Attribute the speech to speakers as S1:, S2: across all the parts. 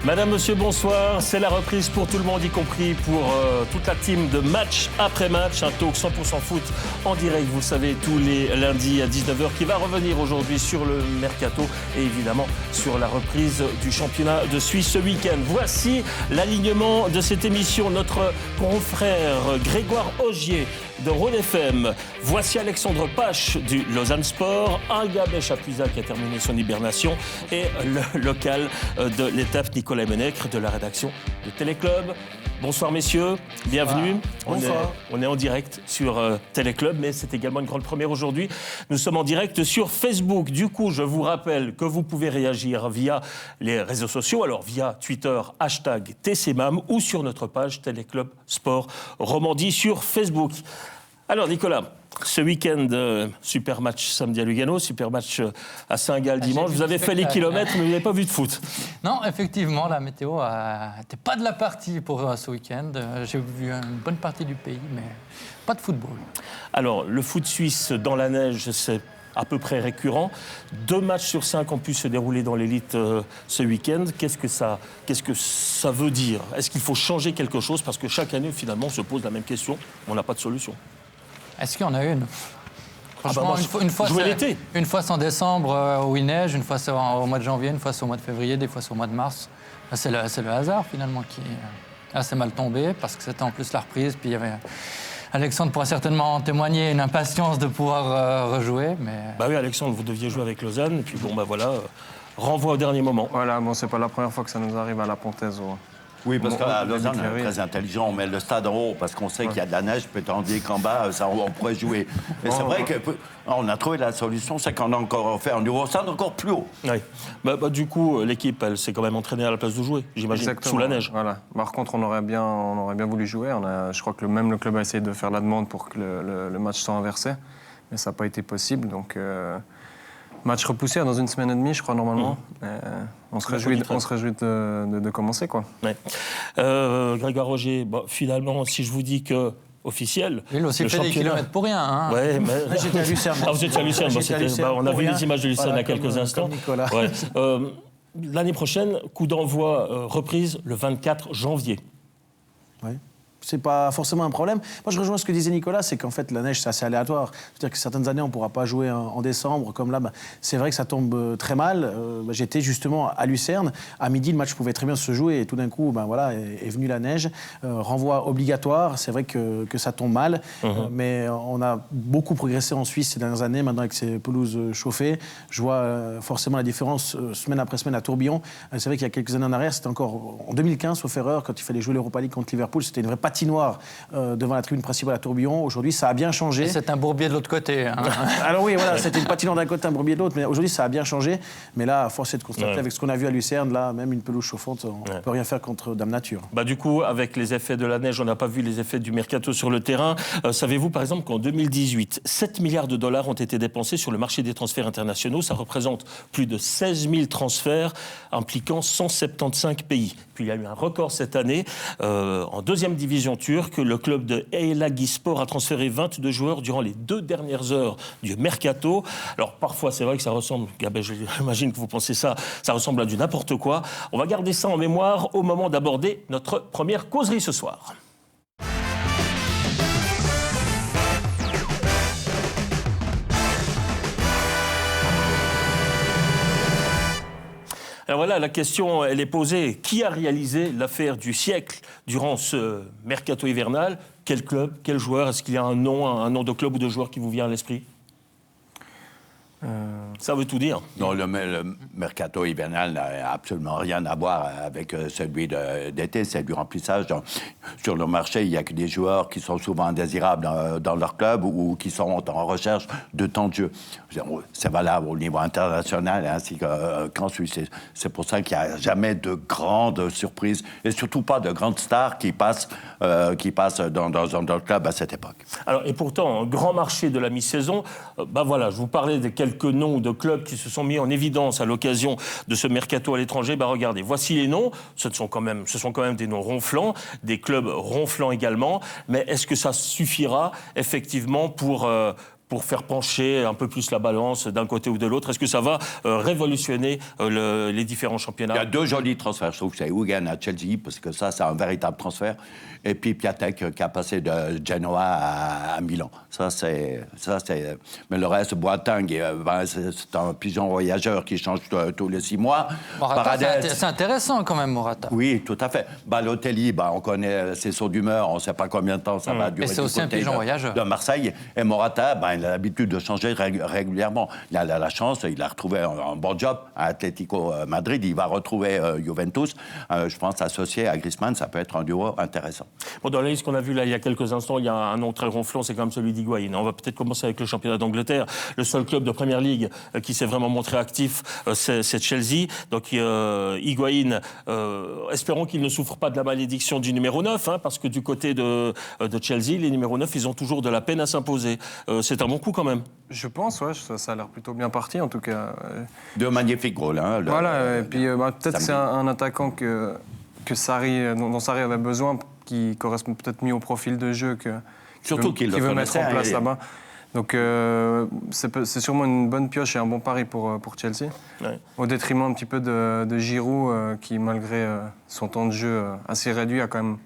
S1: Madame, monsieur, bonsoir. C'est la reprise pour tout le monde, y compris pour toute la team de match après match. Un talk 100% foot en direct, vous le savez, tous les lundis à 19h, qui va revenir aujourd'hui sur le Mercato et évidemment sur la reprise du championnat de Suisse ce week-end. Voici l'alignement de cette émission. Notre confrère Grégoire Augier de Rhône FM. Voici Alexandre Pache du Lausanne Sport, Inga Chapuisat qui a terminé son hibernation et le local de l'étape Nicolas Menecre de la rédaction de Téléclub. Bonsoir messieurs, bienvenue.
S2: Bonsoir.
S1: On est en direct sur Téléclub, mais c'est également une grande première aujourd'hui. Nous sommes en direct sur Facebook. Du coup, je vous rappelle que vous pouvez réagir via les réseaux sociaux, alors via Twitter, #TCMAM ou sur notre page Téléclub Sport Romandie sur Facebook. Alors Nicolas, ce week-end, super match samedi à Lugano, super match à Saint-Gall dimanche. Vous avez fait les kilomètres, mais vous n'avez pas vu de foot.
S3: Non, effectivement, la météo n'était pas de la partie pour ce week-end. J'ai vu une bonne partie du pays, mais pas de football.
S1: Alors, le foot suisse dans la neige, c'est à peu près récurrent. 2 matchs sur 5 ont pu se dérouler dans l'élite ce week-end. Qu'est-ce que ça veut dire? Est-ce qu'il faut changer quelque chose? Parce que chaque année, finalement, on se pose la même question. On n'a pas de solution.
S3: Est-ce qu'il y en a une? Franchement, une fois c'est en décembre où il neige, une fois c'est au mois de janvier, une fois c'est au mois de février, des fois c'est au mois de mars. C'est le hasard finalement qui est assez mal tombé parce que c'était en plus la reprise. Puis il y avait Alexandre pourra certainement en témoigner, une impatience de pouvoir rejouer. Mais...
S1: Bah oui, Alexandre, vous deviez jouer avec Lausanne, et puis bon, bah voilà, renvoi au dernier moment.
S2: Voilà, bon, c'est pas la première fois que ça nous arrive à la Pontaise.
S4: Oui, parce qu'à Lausanne, on est très intelligent. On met le stade en haut parce qu'on sait qu'il y a de la neige, peut-être qu'en bas, on pourrait jouer. Mais c'est vrai qu'on a trouvé la solution, c'est qu'on a encore fait un nouveau stade encore plus haut.
S1: Oui. Bah, du coup, l'équipe, elle s'est quand même entraînée à la place de jouer, j'imagine, sous la neige.
S2: Voilà. Par contre, on aurait bien voulu jouer. Je crois que même le club a essayé de faire la demande pour que le match soit inversé, mais ça n'a pas été possible. Donc, match repoussé dans 1 semaine et demie, je crois, normalement. On se réjouit de commencer, quoi.
S1: Ouais. Grégoire Augier, finalement, si je vous dis que officiel.
S3: Il a aussi fait des kilomètres pour rien. Hein.
S1: Ouais, mais...
S5: J'étais à Lucerne.
S1: Ah, vous étiez à Lucerne. On a vu les images de Lucerne il y a quelques instants. Ouais. L'année prochaine, coup d'envoi reprise le 24 janvier.
S5: Oui. C'est pas forcément un problème. Moi, je rejoins ce que disait Nicolas, c'est qu'en fait, la neige, c'est assez aléatoire. C'est-à-dire que certaines années, on ne pourra pas jouer en décembre, comme là, c'est vrai que ça tombe très mal. J'étais justement à Lucerne. À midi, le match pouvait très bien se jouer, et tout d'un coup, est venue la neige. Renvoi obligatoire, c'est vrai que ça tombe mal. Mais on a beaucoup progressé en Suisse ces dernières années, maintenant avec ces pelouses chauffées. Je vois forcément la différence semaine après semaine à Tourbillon. C'est vrai qu'il y a quelques années en arrière, c'était encore en 2015, sauf erreur, quand il fallait jouer l'Europa League contre Liverpool, c'était une vraie patinoire devant la tribune principale à Tourbillon. Aujourd'hui, ça a bien changé.
S3: Et c'est un bourbier de l'autre côté. Hein.
S5: Alors oui, voilà, c'était une patinoire d'un côté, un bourbier de l'autre. Mais aujourd'hui, ça a bien changé. Mais là, force est de constater, avec ce qu'on a vu à Lucerne, là, même une pelouse chauffante, on ne peut rien faire contre Dame Nature.
S1: Du coup, avec les effets de la neige, on n'a pas vu les effets du mercato sur le terrain. Savez-vous, par exemple, qu'en 2018, 7 milliards de dollars ont été dépensés sur le marché des transferts internationaux. Ça représente plus de 16 000 transferts impliquant 175 pays. Puis il y a eu un record cette année en 2e division turque. Le club de Eylagispor a transféré 22 joueurs durant les 2 dernières heures du mercato. Alors parfois, c'est vrai que ça ressemble, Gabet, j'imagine que vous pensez ça ressemble à du n'importe quoi. On va garder ça en mémoire au moment d'aborder notre première causerie ce soir. Alors voilà, la question, elle est posée. Qui a réalisé l'affaire du siècle durant ce mercato hivernal? Quel club? Quel joueur? Est-ce qu'il y a un nom de club ou de joueur qui vous vient à l'esprit? Ça veut tout dire.
S4: Non, le mercato hivernal n'a absolument rien à voir avec celui d'été. C'est du remplissage. Sur le marché, il n'y a que des joueurs qui sont souvent indésirables dans leur club ou qui sont en recherche de temps de jeu. C'est valable au niveau international ainsi qu'en Suisse. C'est pour ça qu'il n'y a jamais de grandes surprises et surtout pas de grandes stars qui passent dans le club à cette époque.
S1: Alors, et pourtant, un grand marché de la mi-saison, voilà, je vous parlais de quelques noms de clubs qui se sont mis en évidence à l'occasion de ce mercato à l'étranger. Regardez, voici les noms. Ce sont quand même des noms ronflants, des clubs ronflants également. Mais est-ce que ça suffira effectivement pour pour faire pencher un peu plus la balance d'un côté ou de l'autre? Est-ce que ça va révolutionner les différents championnats?
S4: Il y a 2 jolis transferts. Je trouve que c'est Hugen à Chelsea, parce que ça, c'est un véritable transfert. Et puis Piatek qui a passé de Genoa à Milan. Ça, c'est... Mais le reste, Boateng, c'est un pigeon voyageur qui change tous les 6 mois.
S3: Morata, c'est intéressant quand même, Morata.
S4: Oui, tout à fait. Balotelli, on connaît ses sauts d'humeur, on ne sait pas combien de temps ça va durer.
S3: Mais c'est aussi un pigeon voyageur.
S4: De Marseille. Et Morata, il a l'habitude de changer régulièrement. Il a la chance, il a retrouvé un bon job à Atlético Madrid. Il va retrouver Juventus. Je pense associé à Griezmann, ça peut être un duo intéressant.
S1: Bon, dans la liste qu'on a vue là il y a quelques instants, il y a un nom très ronflant, c'est quand même celui d'Higuaín. On va peut-être commencer avec le championnat d'Angleterre. Le seul club de Première Ligue qui s'est vraiment montré actif, c'est Chelsea. Donc Higuaín, espérons qu'il ne souffre pas de la malédiction du numéro 9, parce que du côté de Chelsea, les numéros 9, ils ont toujours de la peine à s'imposer. C'est un bon coup quand même.
S2: Je pense, ouais, ça a l'air plutôt bien parti en tout cas.
S4: De magnifiques goals.
S2: Voilà, et puis peut-être c'est un attaquant dont Sarri avait besoin, qui correspond peut-être mieux au profil de jeu
S4: Surtout qu'il
S2: veut mettre en place là-bas. Donc c'est sûrement une bonne pioche et un bon pari pour Chelsea. Ouais. Au détriment un petit peu de Giroud, qui malgré son temps de jeu assez réduit a quand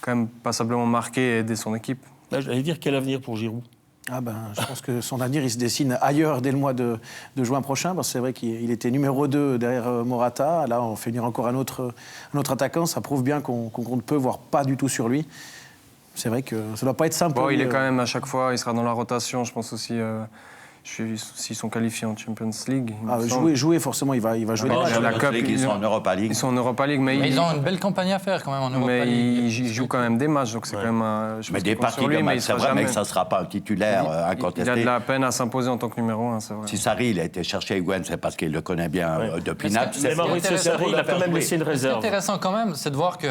S2: même passablement marqué et aidé son équipe.
S1: Là, j'allais dire quel avenir pour Giroud?
S5: Je pense que son avenir, il se dessine ailleurs dès le mois de juin prochain, parce que c'est vrai qu'il était numéro 2 derrière Morata. Là, on fait venir encore un autre attaquant. Ça prouve bien qu'on compte peu, voire pas du tout sur lui. C'est vrai que ça ne doit pas être simple.
S2: Bon, il est quand même à chaque fois, il sera dans la rotation, je pense aussi. S'ils sont qualifiés en Champions League.
S5: Jouer, forcément, il va jouer les matchs.
S4: La Cup, ils sont en Europa League.
S2: Ils sont en Europa League, mais
S3: ils ont une belle campagne à faire quand même en Europa League.
S2: Mais ils jouent quand même des matchs, donc c'est quand même.
S4: Mais des parties de match, c'est vrai, mais ça ne sera pas un titulaire incontesté.
S2: Il a de la peine à s'imposer en tant que numéro 1, c'est vrai.
S4: Si Sarri, il a été chercher Higuaín, c'est parce qu'il le connaît bien depuis Naples.
S1: Mais Mauricio Sarri, il a quand même laissé une réserve.
S3: Ce qui est intéressant quand même, c'est de voir que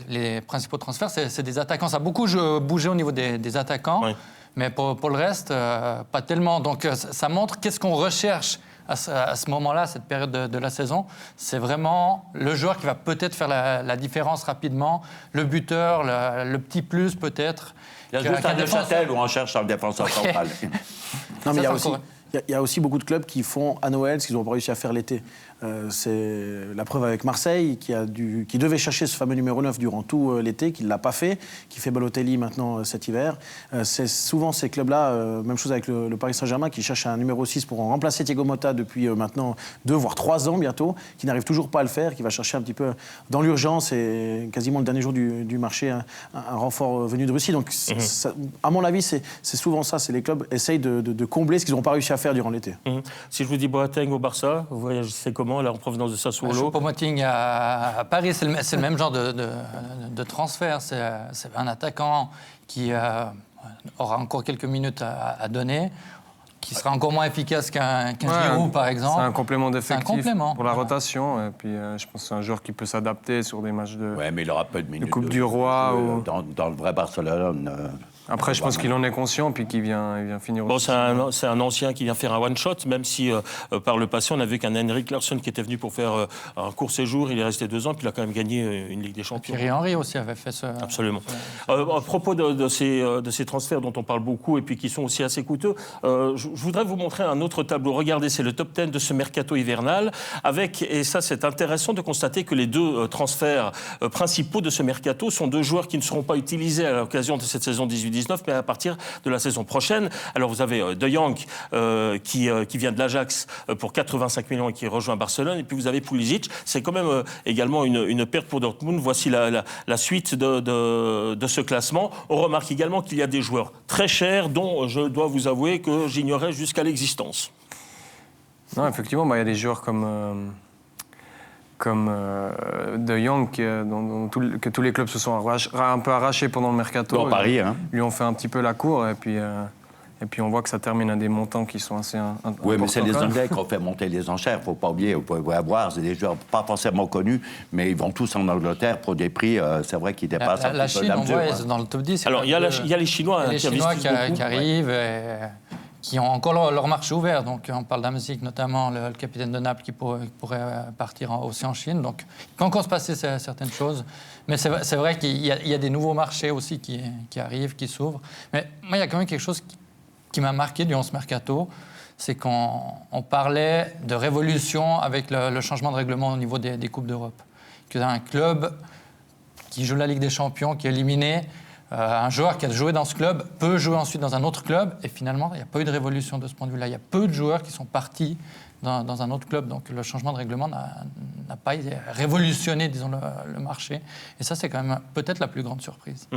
S3: les principaux transferts, c'est des attaquants. Ça a beaucoup bougé au niveau des attaquants. Oui. Mais pour le reste, pas tellement. Donc ça montre qu'est-ce qu'on recherche à ce moment-là, cette période de la saison. C'est vraiment le joueur qui va peut-être faire la différence rapidement, le buteur, le petit plus peut-être.
S4: Il y a juste un Neuchâtel où on cherche un défenseur central.
S5: Non, mais il y a aussi beaucoup de clubs qui font à Noël ce qu'ils n'ont pas réussi à faire l'été. C'est la preuve avec Marseille, qui devait chercher ce fameux numéro 9 durant tout l'été, qui ne l'a pas fait, qui fait Balotelli maintenant cet hiver. C'est souvent ces clubs-là, même chose avec le Paris Saint-Germain, qui cherche un numéro 6 pour en remplacer Thiago Motta depuis maintenant 2 voire 3 ans bientôt, qui n'arrive toujours pas à le faire, qui va chercher un petit peu dans l'urgence et quasiment le dernier jour du marché un renfort venu de Russie. Donc ça, à mon avis, c'est souvent ça, c'est les clubs essayent de combler ce qu'ils n'ont pas réussi à faire durant l'été.
S1: Si je vous dis Boateng au Barça, vous réagissez comment là en provenance de Sassuolo?
S3: Choupo-Moting à Paris, c'est le même genre de transfert. C'est un attaquant qui aura encore quelques minutes à donner, qui sera encore moins efficace qu'un Giroud, par exemple.
S2: C'est un complément d'effectif pour la rotation. Et puis, je pense que c'est un joueur qui peut s'adapter sur des matchs de
S4: mais il aura peu de minutes.
S2: De Coupe du Roi.
S4: Dans le vrai Barcelone.
S2: Après, je pense qu'il en est conscient, puis qu'il vient finir
S1: aussi. C'est un ancien qui vient faire un one-shot, même si par le passé, on a vu qu'un Henrik Larsson qui était venu pour faire un court séjour, il est resté 2 ans, puis il a quand même gagné une Ligue des Champions.
S3: Thierry Henry aussi avait fait ça.
S1: Absolument. À propos de ces transferts dont on parle beaucoup et puis qui sont aussi assez coûteux, je voudrais vous montrer un autre tableau. Regardez, c'est le top 10 de ce mercato hivernal, et ça c'est intéressant de constater que les 2 transferts principaux de ce mercato sont 2 joueurs qui ne seront pas utilisés à l'occasion de cette saison 18-19, mais à partir de la saison prochaine. Alors vous avez De Jong qui vient de l'Ajax pour 85 millions et qui rejoint Barcelone, et puis vous avez Pulisic. C'est quand même également une perte pour Dortmund. Voici la suite de ce classement. On remarque également qu'il y a des joueurs très chers dont je dois vous avouer que j'ignorais jusqu'à l'existence.
S2: Non, effectivement, il y a des joueurs comme De Jong, que tous les clubs se sont un peu arrachés pendant le mercato.
S4: Dans Paris,
S2: lui ont fait un petit peu la cour, et puis on voit que ça termine à des montants qui sont assez importants.
S4: Oui, mais c'est les Anglais qui ont fait monter les enchères, il ne faut pas oublier. Vous pouvez avoir, c'est des joueurs pas forcément connus, mais ils vont tous en Angleterre pour des prix, c'est vrai, qui dépassent un
S3: la
S4: petit
S3: Chine,
S4: peu
S3: on voit, dans le top 10.
S1: Alors, il y a les Chinois,
S3: les Chinois qui arrivent. Qui ont encore leur marché ouvert. Donc, on parle d'Hamsik, notamment le capitaine de Naples, qui pourrait partir aussi en Chine. Donc, il peut encore se passer certaines choses. Mais c'est vrai qu'il y a des nouveaux marchés aussi qui arrivent, qui s'ouvrent. Mais moi, il y a quand même quelque chose qui m'a marqué durant ce mercato, c'est qu'on parlait de révolution avec le changement de règlement au niveau des Coupes d'Europe. Un club qui joue la Ligue des Champions, qui est éliminé, un joueur qui a joué dans ce club peut jouer ensuite dans un autre club. Et finalement, il n'y a pas eu de révolution de ce point de vue-là. Il y a peu de joueurs qui sont partis dans un autre club. Donc le changement de règlement n'a pas révolutionné, disons, le marché. Et ça, c'est quand même peut-être la plus grande surprise.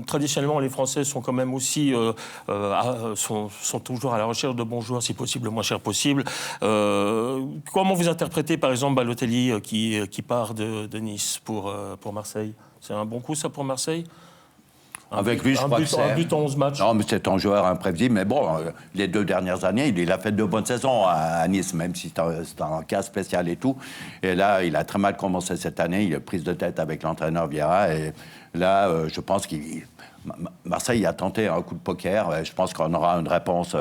S1: Traditionnellement, les Français sont quand même aussi sont toujours à la recherche de bons joueurs, si possible, le moins cher possible. Comment vous interprétez, par exemple, Balotelli qui part de Nice pour Marseille? C'est un bon coup, ça, pour Marseille?
S4: Avec lui, je crois que c'est...
S1: Un but en 11 matchs.
S4: Non, mais c'est un joueur imprévisible. Mais bon, les 2 dernières années, il a fait de bonnes saisons à Nice, même si c'est un cas spécial et tout. Et là, il a très mal commencé cette année. Il a prise de tête avec l'entraîneur Vieira. Et là, je pense qu'il... Marseille a tenté un coup de poker. Je pense qu'on aura une réponse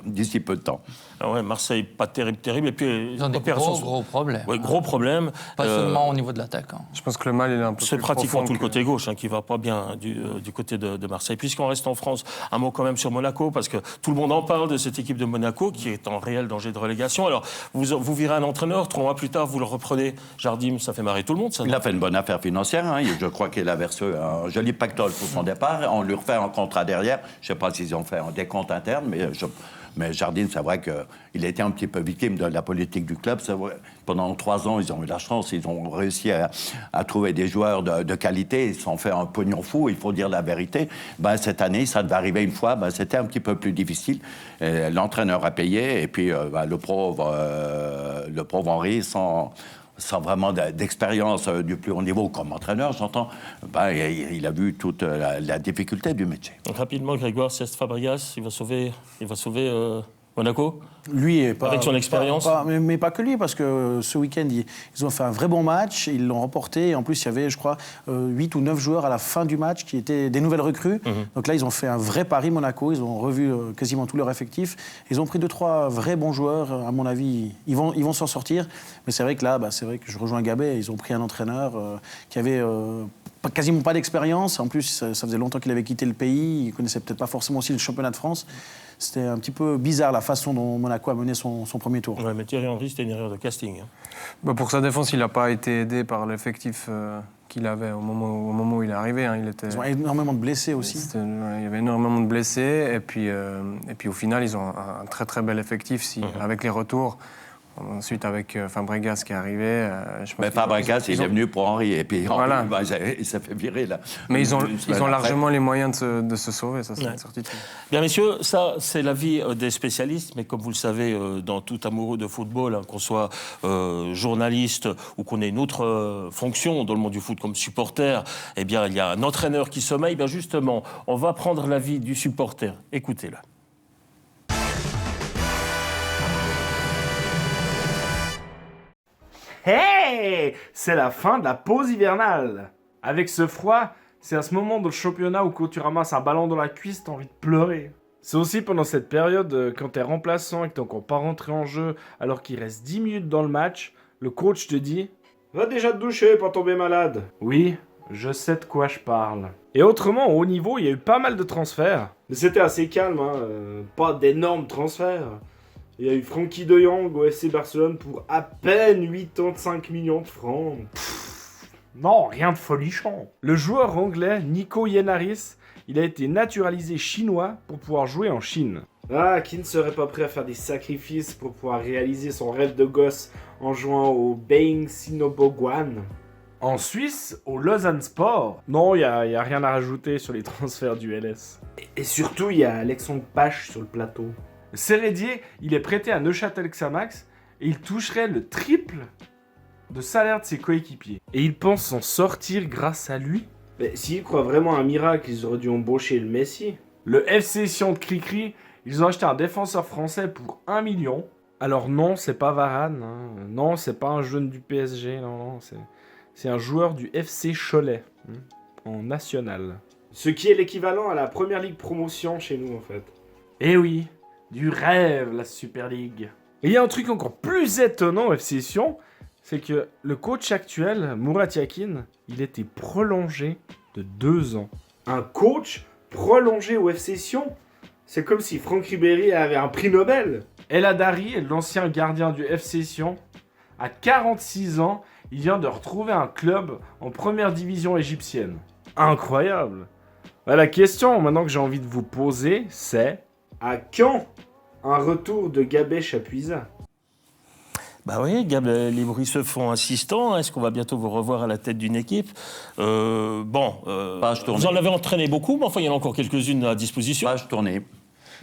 S4: d'ici peu de temps.
S1: Ah ouais, Marseille, pas terrible. Et puis,
S3: ils ont des gros problèmes.
S1: Oui, gros problèmes.
S3: Pas seulement au niveau de l'attaque.
S2: Je pense que le mal, il est un peu
S1: c'est
S2: plus
S1: pratiquement tout
S2: que...
S1: le côté gauche qui va pas bien du côté de Marseille. Puisqu'on reste en France, un mot quand même sur Monaco, parce que tout le monde en parle de cette équipe de Monaco qui est en réel danger de relégation. Alors, vous virez un entraîneur, 3 mois plus tard, vous le reprenez. Jardim, ça fait marrer tout le monde, ça.
S4: Il a fait une bonne affaire financière. Je crois qu'il a versé un joli pactole pour son départ. On lui refait un contrat derrière. Je ne sais pas s'ils ont fait un décompte interne, mais Jardim, c'est vrai qu'il a été un petit peu victime de la politique du club. Pendant 3 ans, ils ont eu la chance, ils ont réussi à trouver des joueurs de qualité. Ils se sont fait un pognon fou, il faut dire la vérité. Cette année, ça devait arriver une fois, c'était un petit peu plus difficile. L'entraîneur a payé, et puis le pauvre Henry, sans vraiment d'expérience du plus haut niveau comme entraîneur, j'entends, il a vu toute la difficulté du métier.
S1: Donc, rapidement, Grégoire Cesc Fabregas, il va sauver Monaco,
S5: lui,
S1: avec son expérience.
S5: Mais pas que lui, parce que ce week-end, ils ont fait un vrai bon match, ils l'ont remporté. Et en plus, il y avait, je crois, 8 ou 9 joueurs à la fin du match qui étaient des nouvelles recrues. Donc là, ils ont fait un vrai pari Monaco. Ils ont revu quasiment tout leur effectif. Ils ont pris 2-3 vrais bons joueurs. À mon avis, ils vont s'en sortir. Mais c'est vrai que là, c'est vrai que je rejoins Gabet. Ils ont pris un entraîneur qui avait quasiment pas d'expérience. En plus, ça faisait longtemps qu'il avait quitté le pays. Il connaissait peut-être pas forcément aussi le championnat de France. C'était un petit peu bizarre la façon dont Monaco a mené son premier tour.
S1: Ouais, mais Thierry Henry, c'était une erreur de casting.
S2: Pour sa défense, il n'a pas été aidé par l'effectif qu'il avait au moment où il est arrivé.
S5: Ils ont énormément de blessés aussi.
S2: Il y avait énormément de blessés. Et puis au final, ils ont un très très bel effectif avec les retours. Ensuite, avec Fabregas qui est arrivé...
S4: mais Fabregas, il est venu pour Henry. Et puis Henry, il s'est fait virer là.
S2: Mais ils ont largement les moyens de se sauver, ça c'est une certitude.
S1: Bien, messieurs, ça c'est l'avis des spécialistes. Mais comme vous le savez, dans tout amoureux de football, qu'on soit journaliste ou qu'on ait une autre fonction dans le monde du foot comme supporter, eh bien, il y a un entraîneur qui sommeille. Bien justement, on va prendre l'avis du supporter. Écoutez-le.
S6: Hey! C'est la fin de la pause hivernale. Avec ce froid, c'est à ce moment de le championnat où quand tu ramasses un ballon dans la cuisse, t'as envie de pleurer. C'est aussi pendant cette période, quand t'es remplaçant et que t'es encore pas rentré en jeu alors qu'il reste 10 minutes dans le match, le coach te dit « Va déjà te doucher pour tomber malade ». Oui, je sais de quoi je parle. Et autrement, au haut niveau, il y a eu pas mal de transferts. Mais c'était assez calme, pas d'énormes transferts. Il y a eu Frankie de Jong au FC Barcelone pour à peine 85 millions de francs. Non, rien de folichon. Le joueur anglais Nico Yenaris, il a été naturalisé chinois pour pouvoir jouer en Chine. Ah, qui ne serait pas prêt à faire des sacrifices pour pouvoir réaliser son rêve de gosse en jouant au Beijing Sinobogwan. En Suisse, au Lausanne Sport, non, il n'y a rien à rajouter sur les transferts du LS. Et surtout, il y a Alexandre Pache sur le plateau. Sérédier, il est prêté à Neuchâtel Xamax et il toucherait le triple de salaire de ses coéquipiers. Et il pense s'en sortir grâce à lui. Mais s'ils croient vraiment à un miracle, ils auraient dû embaucher le Messi. Le FC Sion de Cricri, ils ont acheté un défenseur français pour 1 million. Alors non, c'est pas Varane, non, c'est pas un jeune du PSG, non, c'est un joueur du FC Cholet, en national. Ce qui est l'équivalent à la Première Ligue Promotion chez nous, en fait. Eh oui, du rêve, la Super League. Et il y a un truc encore plus étonnant au FC Sion, c'est que le coach actuel, Murat Yakin, il était prolongé de 2 ans. Un coach prolongé au FC Sion ? C'est comme si Franck Ribéry avait un prix Nobel. El Hadari est l'ancien gardien du FC Sion. À 46 ans, il vient de retrouver un club en première division égyptienne. Incroyable. La question maintenant que j'ai envie de vous poser, c'est à quand un retour de Gabé Chapuisat?
S1: Bah oui, Gab, les bruits se font insistants. Est-ce qu'on va bientôt vous revoir à la tête d'une équipe? Vous en avez entraîné beaucoup, mais enfin, il y en a encore quelques-unes à disposition.
S4: Page tournée.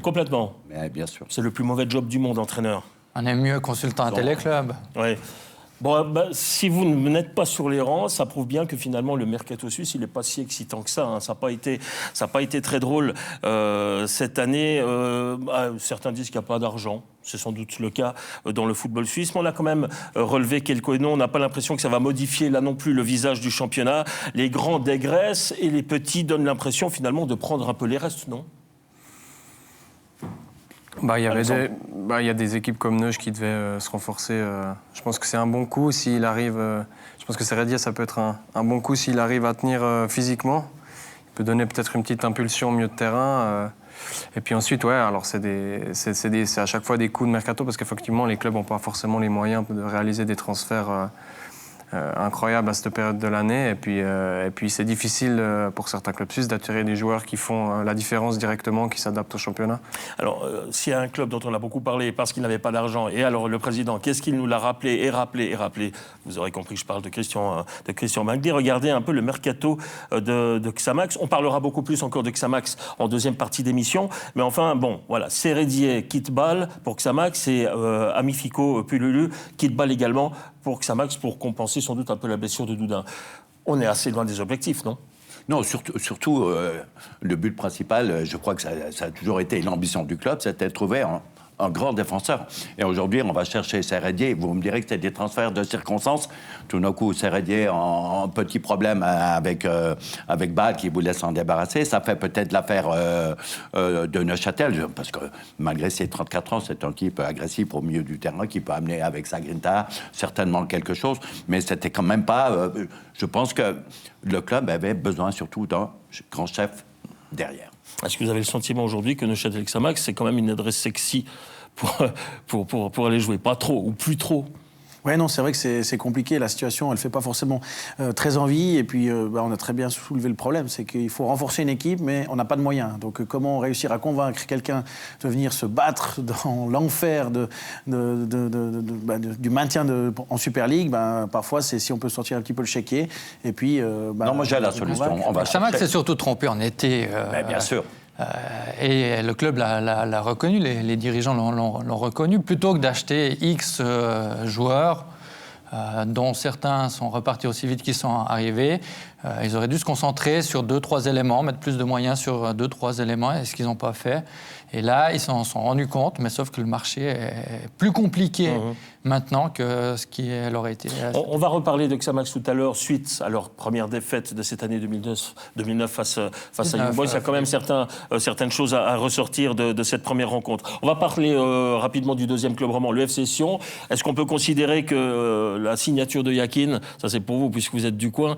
S1: Complètement.
S4: Mais bien sûr.
S1: C'est le plus mauvais job du monde, entraîneur.
S3: On est mieux consultant à téléclub.
S1: Oui. Bon, si vous n'êtes pas sur les rangs, ça prouve bien que finalement le mercato suisse, il n'est pas si excitant que ça. Hein. Ça n'a pas été très drôle cette année. Certains disent qu'il n'y a pas d'argent. C'est sans doute le cas dans le football suisse. Mais on a quand même relevé quelques noms. On n'a pas l'impression que ça va modifier là non plus le visage du championnat. Les grands dégraissent et les petits donnent l'impression finalement de prendre un peu les restes, non ?
S2: Il y a des équipes comme Neuch qui devaient se renforcer. Je pense que c'est un bon coup s'il arrive. Je pense que Seredier, ça peut être un bon coup s'il arrive à tenir physiquement. Il peut donner peut-être une petite impulsion au milieu de terrain. Et puis ensuite, alors c'est à chaque fois des coups de mercato parce qu'effectivement, les clubs n'ont pas forcément les moyens de réaliser des transferts incroyables à cette période de l'année. Et puis c'est difficile pour certains clubs suisses d'attirer des joueurs qui font la différence directement, qui s'adaptent au championnat.
S1: Alors, s'il y a un club dont on a beaucoup parlé parce qu'il n'avait pas d'argent, et alors le président, qu'est-ce qu'il nous l'a rappelé ? Vous aurez compris que je parle de Christian Magdi. Regardez un peu le mercato de Xamax. On parlera beaucoup plus encore de Xamax en deuxième partie d'émission. Mais enfin, bon, voilà, Seredier quitte Bâle pour Xamax et Amifico Pululu quitte Bâle également pour Xamax pour compenser sans doute un peu la blessure de Doudin. On est assez loin des objectifs, non ?
S4: Non, surtout le but principal, je crois que ça a toujours été l'ambition du club, c'était de trouver un grand défenseur. Et aujourd'hui, on va chercher Seredier. Vous me direz que c'est des transferts de circonstances. Tout d'un coup, Seredier en petit problème avec Bâle qui voulait s'en débarrasser. Ça fait peut-être l'affaire de Neuchâtel, parce que malgré ses 34 ans, c'est un type agressif au milieu du terrain qui peut amener avec sa grinta certainement quelque chose. Mais c'était quand même pas... je pense que le club avait besoin surtout d'un grand chef derrière.
S1: Est-ce que vous avez le sentiment aujourd'hui que Neuchâtel-Xamax, c'est quand même une adresse sexy pour aller jouer? Pas trop, ou plus trop?
S5: Ouais, non, c'est vrai que c'est compliqué. La situation, elle ne fait pas forcément très envie. Et puis, on a très bien soulevé le problème. C'est qu'il faut renforcer une équipe, mais on n'a pas de moyens. Donc, comment réussir à convaincre quelqu'un de venir se battre dans l'enfer du maintien en Super League? Parfois, c'est si on peut sortir un petit peu le chéquier. Et puis,
S4: non, moi, j'ai la solution.
S3: Xamax s'est surtout trompé en été.
S4: Bien sûr.
S3: Et le club l'a reconnu, les dirigeants l'ont reconnu. Plutôt que d'acheter X joueurs, dont certains sont repartis aussi vite qu'ils sont arrivés, ils auraient dû se concentrer sur 2-3 éléments, mettre plus de moyens sur 2-3 éléments, et ce qu'ils n'ont pas fait. Et là, ils s'en sont rendus compte, mais sauf que le marché est plus compliqué maintenant que ce qui leur a été...
S1: On va reparler de Xamax tout à l'heure, suite à leur première défaite de cette année 2009 face à Young Boys. Il y a quand même certaines choses à ressortir de cette première rencontre. On va parler rapidement du deuxième club roman, le FC Sion. Est-ce qu'on peut considérer que la signature de Yakin, ça c'est pour vous puisque vous êtes du coin,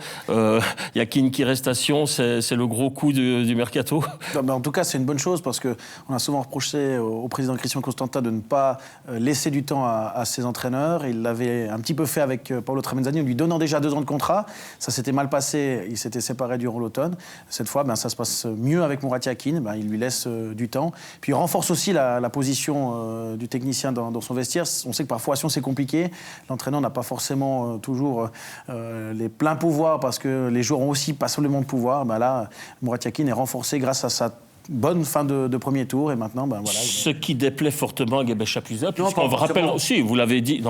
S1: Yakin qui reste à Sion, c'est le gros coup du mercato?
S5: En tout cas, c'est une bonne chose parce qu'on a souvent reproché au président Christian Constantin de ne pas laisser du temps à ses entraîneurs. Il l'avait un petit peu fait avec Paolo Tramezzani en lui donnant déjà 2 ans de contrat. Ça s'était mal passé, il s'était séparé durant l'automne. Cette fois, ça se passe mieux avec Murat Yakin, il lui laisse du temps. Puis il renforce aussi la position du technicien dans son vestiaire. On sait que parfois, si c'est compliqué, l'entraîneur n'a pas forcément toujours les pleins pouvoirs parce que les joueurs ont aussi pas seulement de pouvoir. Là, Murat Yakin est renforcé grâce à sa bonne fin de premier tour et maintenant, voilà.
S1: Ce qui déplaît fortement à Gabé Chapuisat, puisqu'on vous rappelle aussi, vous l'avez dit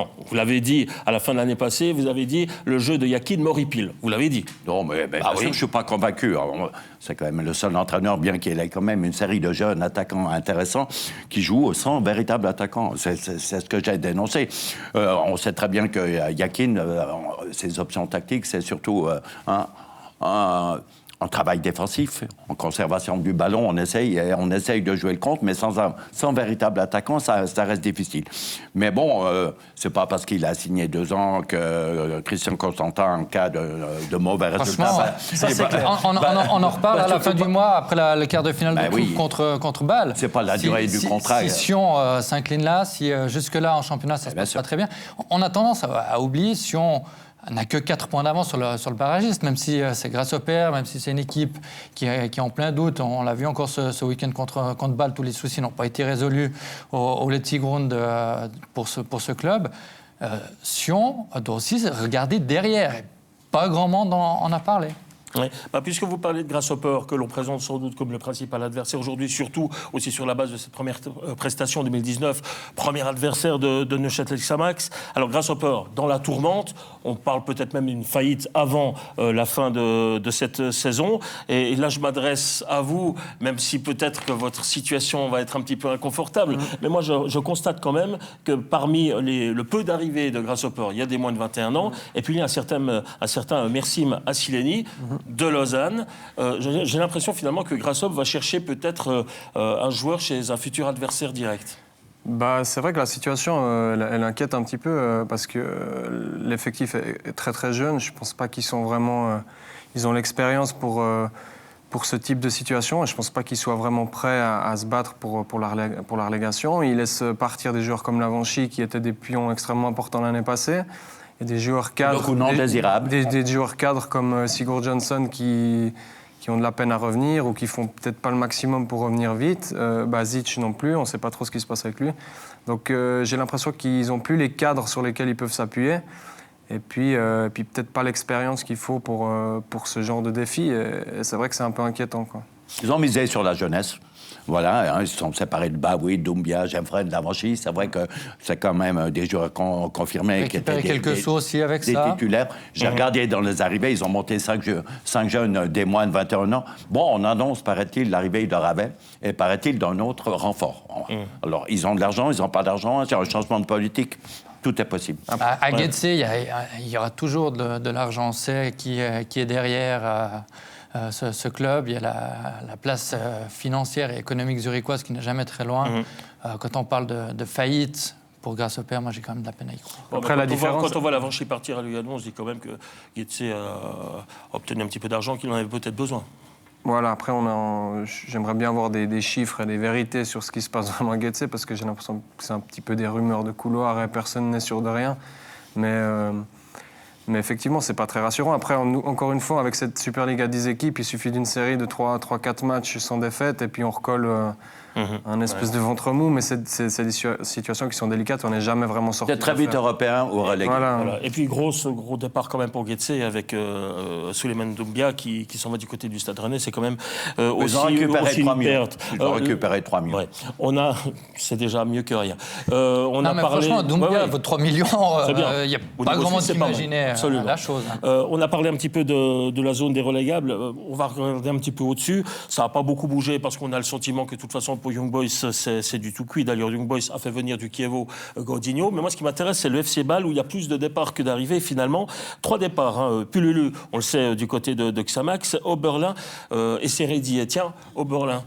S1: à la fin de l'année passée, vous avez dit le jeu de Yakin m'horripile. Vous l'avez dit.
S4: Non, mais bien sûr, je ne suis pas convaincu. Alors, c'est quand même le seul entraîneur, bien qu'il ait quand même une série de jeunes attaquants intéressants, qui jouent sans véritable attaquant. C'est ce que j'ai dénoncé. On sait très bien que Yakin, ses options tactiques, c'est surtout en travail défensif, en conservation du ballon, on essaye de jouer le contre, mais sans véritable attaquant, ça reste difficile. Mais bon, c'est pas parce qu'il a signé 2 ans que Christian Constantin, en cas de mauvais résultats...
S3: On en reparle à la fin du mois, après le quart de finale de coupe contre Bâle.
S4: C'est pas la durée du contrat.
S3: Si Sion s'incline là, si jusque-là en championnat ça se passe pas très bien, on a tendance à oublier Sion... n'a que 4 points d'avance sur le barragiste, même si c'est grâce au père, même si c'est une équipe qui est en plein doute. On l'a vu encore ce week-end contre Bâle, tous les soucis n'ont pas été résolus au Letzigrund pour ce club. Sion doit aussi regarder derrière. Et pas grand monde en a parlé.
S1: Ouais. Puisque vous parlez de Grasshopper, que l'on présente sans doute comme le principal adversaire aujourd'hui, surtout aussi sur la base de cette première prestation 2019, premier adversaire de Neuchâtel Xamax. Alors Grasshopper, dans la tourmente, on parle peut-être même d'une faillite avant la fin de cette saison. Et là, je m'adresse à vous, même si peut-être que votre situation va être un petit peu inconfortable. Mais moi, je constate quand même que parmi le peu d'arrivées de Grasshopper, il y a des moins de 21 ans, et puis il y a un certain Mersim Assileni, de Lausanne. J'ai l'impression finalement que Grasshopper va chercher peut-être un joueur chez un futur adversaire direct.
S2: C'est vrai que la situation, elle inquiète un petit peu parce que l'effectif est très très jeune. Je ne pense pas qu'ils sont vraiment... ils ont l'expérience pour ce type de situation et je ne pense pas qu'ils soient vraiment prêts à se battre pour la relégation. Ils laissent partir des joueurs comme Lavanchy qui étaient des pions extrêmement importants l'année passée. Il y a des joueurs cadres, des joueurs cadres comme Sigurd Johnson qui ont de la peine à revenir ou qui font peut-être pas le maximum pour revenir vite. Basic non plus, on ne sait pas trop ce qui se passe avec lui. Donc j'ai l'impression qu'ils n'ont plus les cadres sur lesquels ils peuvent s'appuyer. Et puis peut-être pas l'expérience qu'il faut pour ce genre de défi. Et c'est vrai que c'est un peu inquiétant, quoi.
S4: Ils ont misé sur la jeunesse. Voilà, ils se sont séparés de Baoui, Doumbia, Gemfred, Lavanchy. C'est vrai que c'est quand même des joueurs confirmés.
S3: Récupérer quelques sauts aussi avec
S4: des
S3: ça.
S4: Titulaires. J'ai regardé dans les arrivées, ils ont monté 5 jeunes des moins de 21 ans. Bon, on annonce, paraît-il, l'arrivée de Ravet et paraît-il d'un autre renfort. Alors, ils ont de l'argent, ils n'ont pas d'argent, c'est un changement de politique. Tout est possible.
S3: À Getse, il y aura toujours de l'argent. On sait qui est derrière ce club. Il y a la place financière et économique zurichoise qui n'est jamais très loin. Quand on parle de faillite pour Grasshopper, moi j'ai quand même de la peine à y croire.
S2: Après,
S1: quand on voit Lavanchy partir à Lugano, on se dit quand même que Getse a obtenu un petit peu d'argent qu'il en avait peut-être besoin.
S2: Voilà, après, j'aimerais bien avoir des chiffres et des vérités sur ce qui se passe vraiment à Getse, parce que j'ai l'impression que c'est un petit peu des rumeurs de couloir et personne n'est sûr de rien. Mais effectivement, c'est pas très rassurant. Après, encore une fois, avec cette Super League à 10 équipes, il suffit d'une série de 3-4 matchs sans défaite et puis on recolle un espèce de ventre mou. Mais c'est des situations qui sont délicates. On n'est jamais vraiment sorti.
S4: C'est très vite européen ou relégué.
S1: Voilà. Et puis, gros départ quand même pour Getse avec Souleymane Doumbia qui s'en va du côté du Stade Rennais. C'est quand même aussi une perte.
S4: Ils ont récupéré 3 millions.
S1: Ouais. C'est déjà mieux que rien.
S3: Franchement, Doumbia vaut 3 millions. Il n'y a pas grand monde qui imaginait la chose.
S1: On a parlé un petit peu de la zone des relégables. On va regarder un petit peu au-dessus. Ça n'a pas beaucoup bougé parce qu'on a le sentiment que de toute façon, pour Young Boys, c'est du tout cuit. D'ailleurs, Young Boys a fait venir du Chievo Godinho. Mais moi, ce qui m'intéresse, c'est le FC Bâle où il y a plus de départs que d'arrivées. Finalement, 3 départs. Pululu, on le sait, du côté de Xamax. Oberlin et Seredi. Tiens, Oberlin,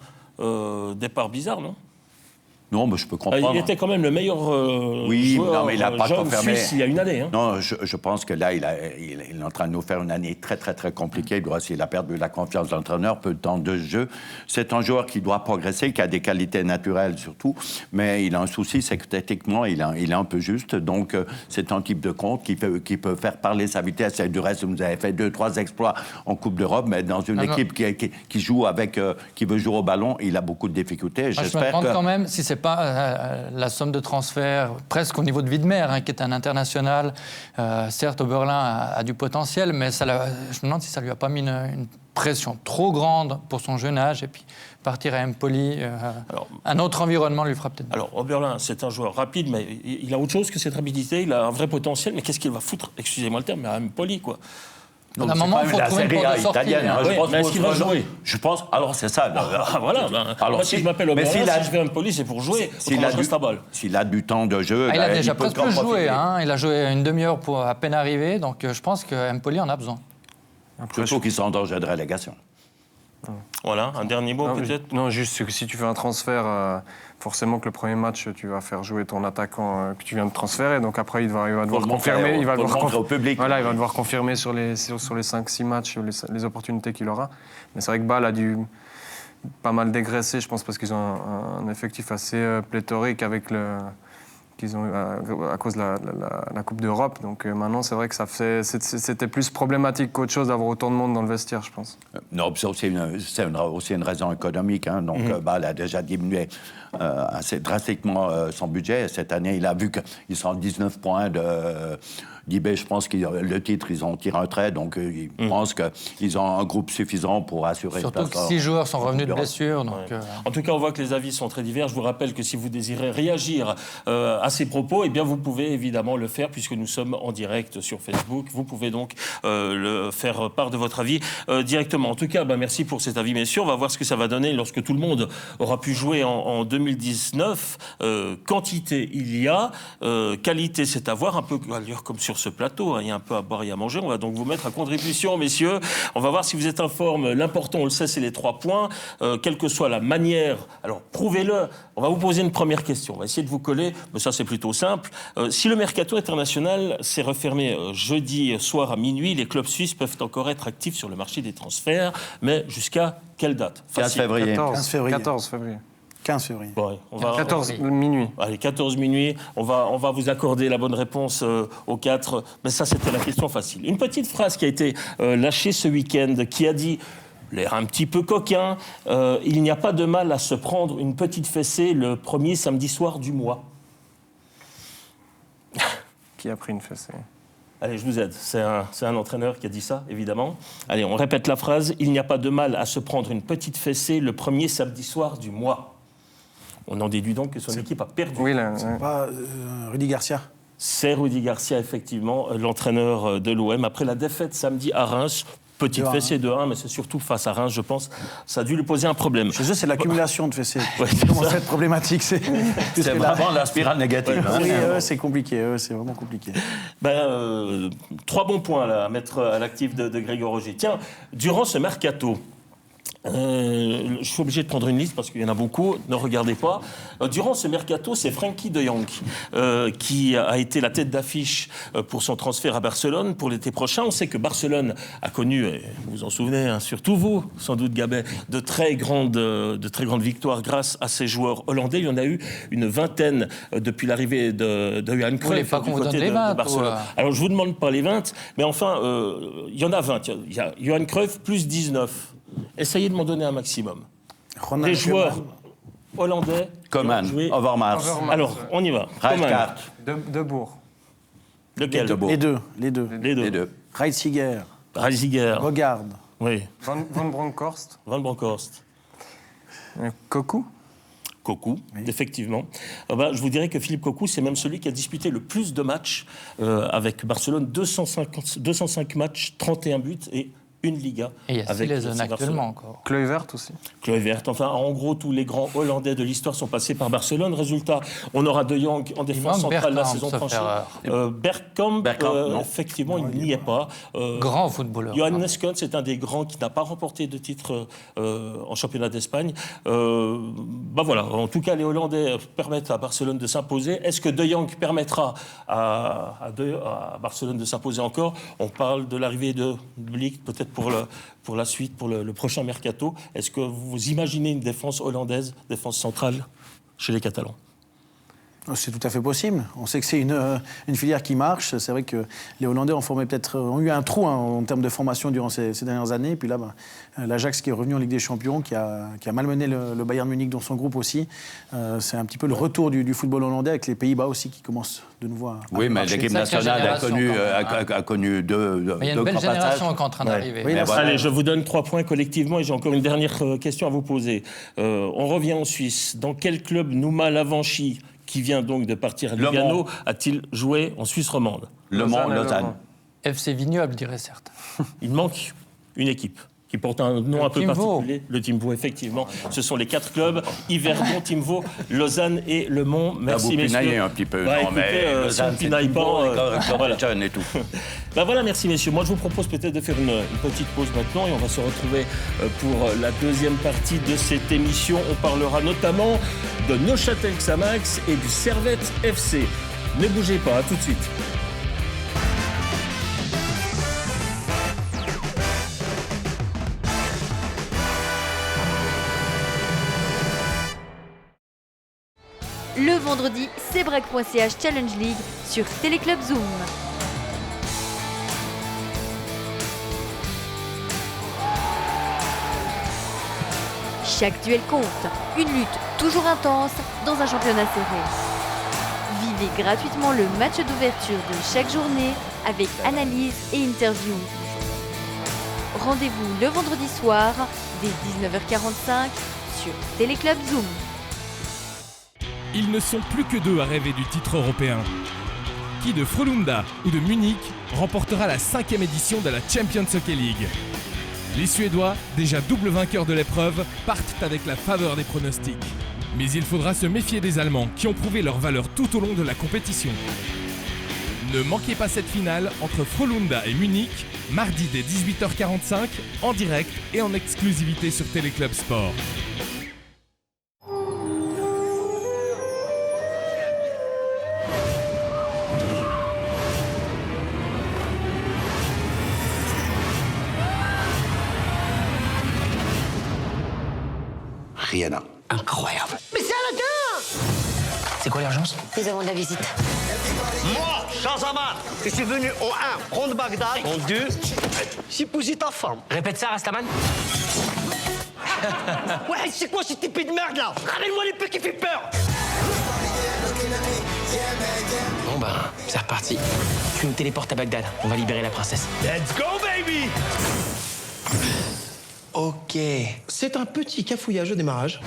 S1: départ bizarre, non ?
S4: Non, mais je peux comprendre.
S1: Il était quand même le meilleur joueur
S4: mais il n'a pas confirmé.
S1: Suisse il y a une année.
S4: Non, je pense que là, il est en train de nous faire une année très, très, très compliquée. Il a perdu la confiance de l'entraîneur, peu de temps de jeu. C'est un joueur qui doit progresser, qui a des qualités naturelles surtout, mais il a un souci, c'est que techniquement, il est un peu juste. Donc, c'est un type de compte qui peut faire parler sa vitesse. Et du reste, vous avez fait 2-3 exploits en Coupe d'Europe, mais dans une équipe qui joue qui veut jouer au ballon, il a beaucoup de difficultés.
S3: Je me demande quand même si c'est pas la somme de transfert presque au niveau de Widmer, qui est un international. Certes, Oberlin a du potentiel, mais je me demande si ça lui a pas mis une pression trop grande pour son jeune âge, et puis partir à Empoli, un autre environnement lui fera peut-être bien.
S1: Alors, Oberlin, c'est un joueur rapide, mais il a autre chose que cette rapidité, il a un vrai potentiel, mais qu'est-ce qu'il va foutre, excusez-moi le terme, mais à Empoli, quoi.
S4: Donc, à un moment, il faut trouver une porte de sortie.
S1: Mais est-ce qu'il va jouer ?
S4: Je pense. Alors, c'est ça.
S1: Voilà. Alors, moi, si je m'appelle Oberlin, si je vais à Empoli, c'est pour jouer.
S4: S'il a du temps de jeu.
S3: Il a déjà presque joué. Il a joué une demi-heure pour à peine arriver. Donc, je pense que Empoli en a besoin.
S4: Surtout qu'ils sont en danger de relégation.
S1: Voilà, un dernier mot peut-être.
S2: Non, juste que si tu fais un transfert, forcément que le premier match, tu vas faire jouer ton attaquant que tu viens de transférer. Donc après, il va devoir confirmer. Il va devoir
S4: au public.
S2: Voilà, il va devoir confirmer sur les 5-6 matchs les opportunités qu'il aura. Mais c'est vrai que Bâle a dû pas mal dégraisser, je pense, parce qu'ils ont un effectif assez pléthorique avec qu'ils ont eu à cause de la Coupe d'Europe. Donc maintenant, c'est vrai que c'était plus problématique qu'autre chose d'avoir autant de monde dans le vestiaire, je pense.
S4: Non, c'est aussi une raison économique. Hein. Donc, Bâle a déjà diminué assez drastiquement son budget. Cette année, il a vu qu'ils sont à 19 points d'IB. Je pense que le titre, ils ont tiré un trait. Donc, ils pensent qu'ils ont un groupe suffisant pour assurer...
S3: Surtout que 6 joueurs sont revenus de blessure. Donc,
S1: En tout cas, on voit que les avis sont très divers. Je vous rappelle que si vous désirez réagir à ces propos, eh bien, vous pouvez évidemment le faire puisque nous sommes en direct sur Facebook. Vous pouvez donc faire part de votre avis directement. En tout cas, merci pour cet avis, messieurs. On va voir ce que ça va donner lorsque tout le monde aura pu jouer en 2019. Quantité, il y a. Qualité, c'est à voir. Un peu comme sur ce plateau. Il y a un peu à boire et à manger. On va donc vous mettre à contribution, messieurs. On va voir si vous êtes en forme. L'important, on le sait, c'est les 3 points. Quelle que soit la manière. Alors, prouvez-le. On va vous poser une première question. On va essayer de vous coller. Mais ça, c'est plutôt simple. Si le mercato international s'est refermé jeudi soir à minuit, les clubs suisses peuvent encore être actifs sur le marché des transferts. Mais jusqu'à quelle date?
S4: 15 février.
S2: 14 février.
S5: 15 février.
S1: Bon,
S2: 14 minuit.
S1: Allez, 14 minuit. On va vous accorder la bonne réponse aux 4. Mais ça, c'était la question facile. Une petite phrase qui a été lâchée ce week-end, qui a dit, l'air un petit peu coquin, il n'y a pas de mal à se prendre une petite fessée le premier samedi soir du mois.
S2: Qui a pris une fessée?
S1: Allez, je vous aide. C'est un entraîneur qui a dit ça, évidemment. Allez, on répète la phrase. Il n'y a pas de mal à se prendre une petite fessée le premier samedi soir du mois. On en déduit donc que son équipe a perdu.
S2: Oui, là,
S5: C'est pas Rudy Garcia?
S1: C'est Rudy Garcia, effectivement, l'entraîneur de l'OM. Après la défaite samedi à Reims, petite fessée de 1, mais c'est surtout face à Reims, je pense, ça a dû lui poser un problème.
S5: Chez eux, c'est l'accumulation de fessées.
S1: Ouais,
S5: C'est comment cette problématique. C'est
S4: vraiment la spirale négative.
S5: Oui, c'est compliqué. C'est vraiment compliqué.
S1: 3 bons points là, à mettre à l'actif de Grégoire Roger. Tiens, durant ce mercato, je suis obligé de prendre une liste parce qu'il y en a beaucoup, ne regardez pas. Durant ce mercato, c'est Frenkie de Jong qui a été la tête d'affiche pour son transfert à Barcelone pour l'été prochain. On sait que Barcelone a connu, et vous vous en souvenez, surtout vous, sans doute Gabet, de très grandes victoires grâce à ces joueurs hollandais. Il y en a eu une vingtaine depuis l'arrivée de Johan Cruyff du côté de Barcelone. Alors je ne vous demande pas les 20, mais enfin, il y en a 20. Il y a Johan Cruyff plus 19. Essayez de m'en donner un maximum. Les joueurs hollandais.
S4: Coman, Overmars.
S1: Alors, on y va.
S4: Rijkaard.
S2: De Bourg.
S1: Lequel?
S5: Les deux.
S1: Les deux.
S5: Reitziger.
S1: Bogaard. Oui.
S2: Van Bronckhorst.
S1: Van Bronckhorst.
S2: Cocu.
S1: Cocu, oui. Effectivement. Je vous dirais que Philippe Cocu, c'est même celui qui a disputé le plus de matchs avec Barcelone. 205 matchs, 31 buts et une Liga.
S3: Et il y a Silesen actuellement encore.
S2: Kluivert aussi.
S1: Kluivert. Enfin, en gros, tous les grands Hollandais de l'histoire sont passés par Barcelone. Résultat, on aura De Jong en défense centrale la saison prochaine. Bergkamp, effectivement, il n'y est pas.
S3: Grand footballeur.
S1: Johan Nescon, c'est un des grands qui n'a pas remporté de titre en championnat d'Espagne. Voilà. En tout cas, les Hollandais permettent à Barcelone de s'imposer. Est-ce que De Jong permettra à Barcelone de s'imposer encore? On parle de l'arrivée de Ligt, peut-être pour la suite, pour le prochain mercato. Est-ce que vous imaginez une défense hollandaise, défense centrale, chez les Catalans?
S5: C'est tout à fait possible. On sait que c'est une filière qui marche. C'est vrai que les Hollandais ont eu un trou en termes de formation durant ces dernières années. Et puis là, l'Ajax qui est revenu en Ligue des Champions, qui a malmené le Bayern Munich dans son groupe aussi. C'est un petit peu le retour du football hollandais avec les Pays-Bas aussi qui commencent de nouveau à
S4: oui, mais l'équipe nationale a connu deux
S3: il y a une belle génération qui est en train d'arriver.
S1: Oui, allez, je vous donne 3 points collectivement et j'ai encore une dernière question à vous poser. On revient en Suisse. Dans quel club Nouma Lavanchi, qui vient donc de partir à Lugano, a-t-il joué en Suisse romande?
S4: Lausanne.
S3: FC Vignoble, dirait certes.
S1: Il manque une équipe qui porte un nom un peu particulier. Le Team Vaud, effectivement. Ce sont les 4 clubs, Yverdon, Team Vaud, Lausanne et Le Mans. Merci, messieurs.
S4: Vous pinaillez un petit peu,
S1: non, mais Lausanne, c'est Team Vaud,
S4: voilà. Jeune et tout.
S1: Voilà, merci, messieurs. Moi, je vous propose peut-être de faire une petite pause maintenant et on va se retrouver pour la deuxième partie de cette émission. On parlera notamment de Neuchâtel-Xamax et du Servette FC. Ne bougez pas, à tout de suite.
S7: Le vendredi, c'est Brac.ch Challenge League sur Téléclub Zoom. Chaque duel compte, une lutte toujours intense dans un championnat serré. Vivez gratuitement le match d'ouverture de chaque journée avec analyse et interview. Rendez-vous le vendredi soir dès 19h45 sur Téléclub Zoom.
S8: Ils ne sont plus que 2 à rêver du titre européen. Qui de Frölunda ou de Munich remportera la 5e édition de la Champions Hockey League? Les Suédois, déjà double vainqueurs de l'épreuve, partent avec la faveur des pronostics. Mais il faudra se méfier des Allemands qui ont prouvé leur valeur tout au long de la compétition. Ne manquez pas cette finale entre Frölunda et Munich, mardi dès 18h45, en direct et en exclusivité sur Téléclub Sport.
S9: Rihanna.
S10: Incroyable.
S9: Mais c'est Aladdin!
S10: C'est quoi l'urgence?
S11: Nous avons de la visite.
S9: Moi, Shahzaman, je suis venu en 1, prendre Bagdad, en 2, j'épouser ta femme.
S10: Répète ça, Rastaman.
S9: Ouais, c'est quoi cette épée de merde là? Ramène-moi l'épée qui fait peur!
S10: Bon ben, c'est reparti. Tu nous téléportes à Bagdad, on va libérer la princesse.
S9: Let's go, baby!
S10: Ok.
S12: C'est un petit cafouillage au démarrage.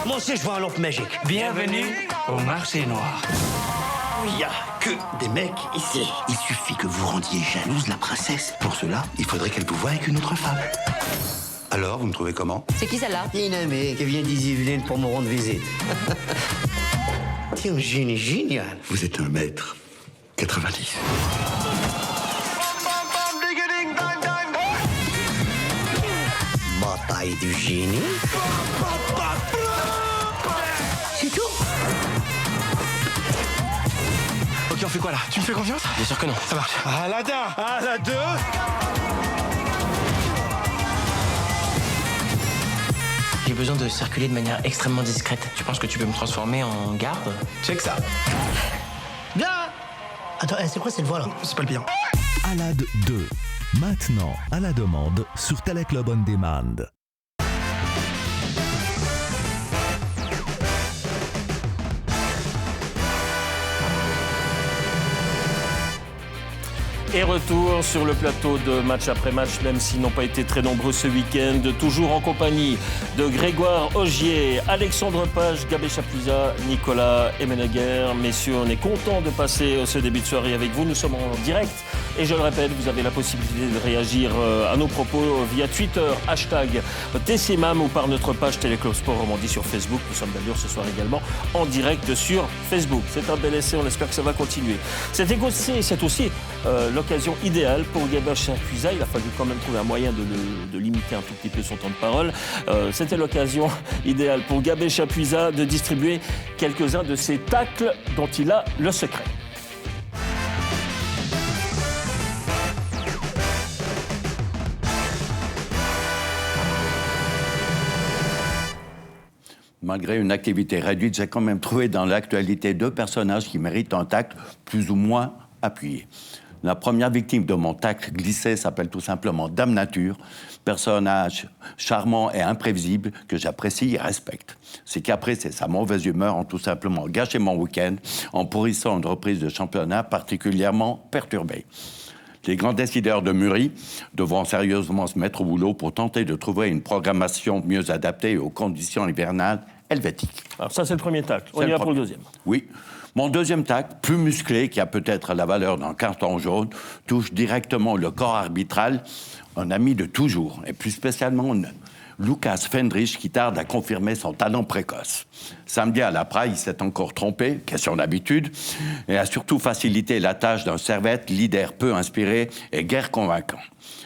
S9: Moi aussi, je vois un lampe magique.
S10: Bienvenue au marché noir.
S9: Il n'y a que des mecs ici.
S12: Il suffit que vous rendiez jalouse la princesse. Pour cela, il faudrait qu'elle vous voie avec une autre femme. Alors, vous me trouvez comment?
S11: C'est qui celle-là?
S9: Il y a une amie qui vient d'Yvelines pour me rendre visite. T'es un génie génial.
S12: Vous êtes un maître. 90.
S9: Bataille du génie. C'est tout.
S10: Ok, on fait quoi là? Tu me fais confiance? Bien sûr que non. Ça marche.
S9: Aladdin, à la 2.
S10: J'ai besoin de circuler de manière extrêmement discrète. Tu penses que tu peux me transformer en garde? Check ça.
S9: Bien. Attends, c'est quoi cette voix là?
S12: C'est pas le pire.
S13: Alad 2. Maintenant, à la demande, sur Téléclub On Demand.
S1: Et retour sur le plateau de match après match, même s'ils n'ont pas été très nombreux ce week-end, toujours en compagnie de Grégoire Ogier, Alexandre Page, Gabé Chapuisat, Nicolas Emenegger. Messieurs, on est content de passer ce début de soirée avec vous. Nous sommes en direct et je le répète, vous avez la possibilité de réagir à nos propos via Twitter, hashtag TCMAM ou par notre page Téléclub Sport Romandie sur Facebook. Nous sommes d'ailleurs ce soir également en direct sur Facebook. C'est un bel essai, on espère que ça va continuer. C'est aussi l'occasion idéale pour Gabé Chapuisat. Il a fallu quand même trouver un moyen de limiter un tout petit peu son temps de parole. C'était l'occasion idéale pour Gabé Chapuisat de distribuer quelques-uns de ses tacles dont il a le secret.
S4: Malgré une activité réduite, j'ai quand même trouvé dans l'actualité 2 personnages qui méritent un tacle plus ou moins appuyé. La première victime de mon tacle glissé s'appelle tout simplement Dame Nature, personnage charmant et imprévisible que j'apprécie et respecte. Ses caprices et sa mauvaise humeur ont tout simplement gâché mon week-end en pourrissant une reprise de championnat particulièrement perturbée. Les grands décideurs de Muri devront sérieusement se mettre au boulot pour tenter de trouver une programmation mieux adaptée aux conditions hivernales helvétiques.
S1: Alors ça, c'est le premier tacle. On y va pour le deuxième.
S4: Oui. Mon deuxième tacle, plus musclé, qui a peut-être la valeur d'un carton jaune, touche directement le corps arbitral un ami de toujours, et plus spécialement Lukas Fendrich, qui tarde à confirmer son talent précoce. Samedi à la Praille, il s'est encore trompé, question d'habitude, et a surtout facilité la tâche d'un Servette, leader peu inspiré et guère convaincant.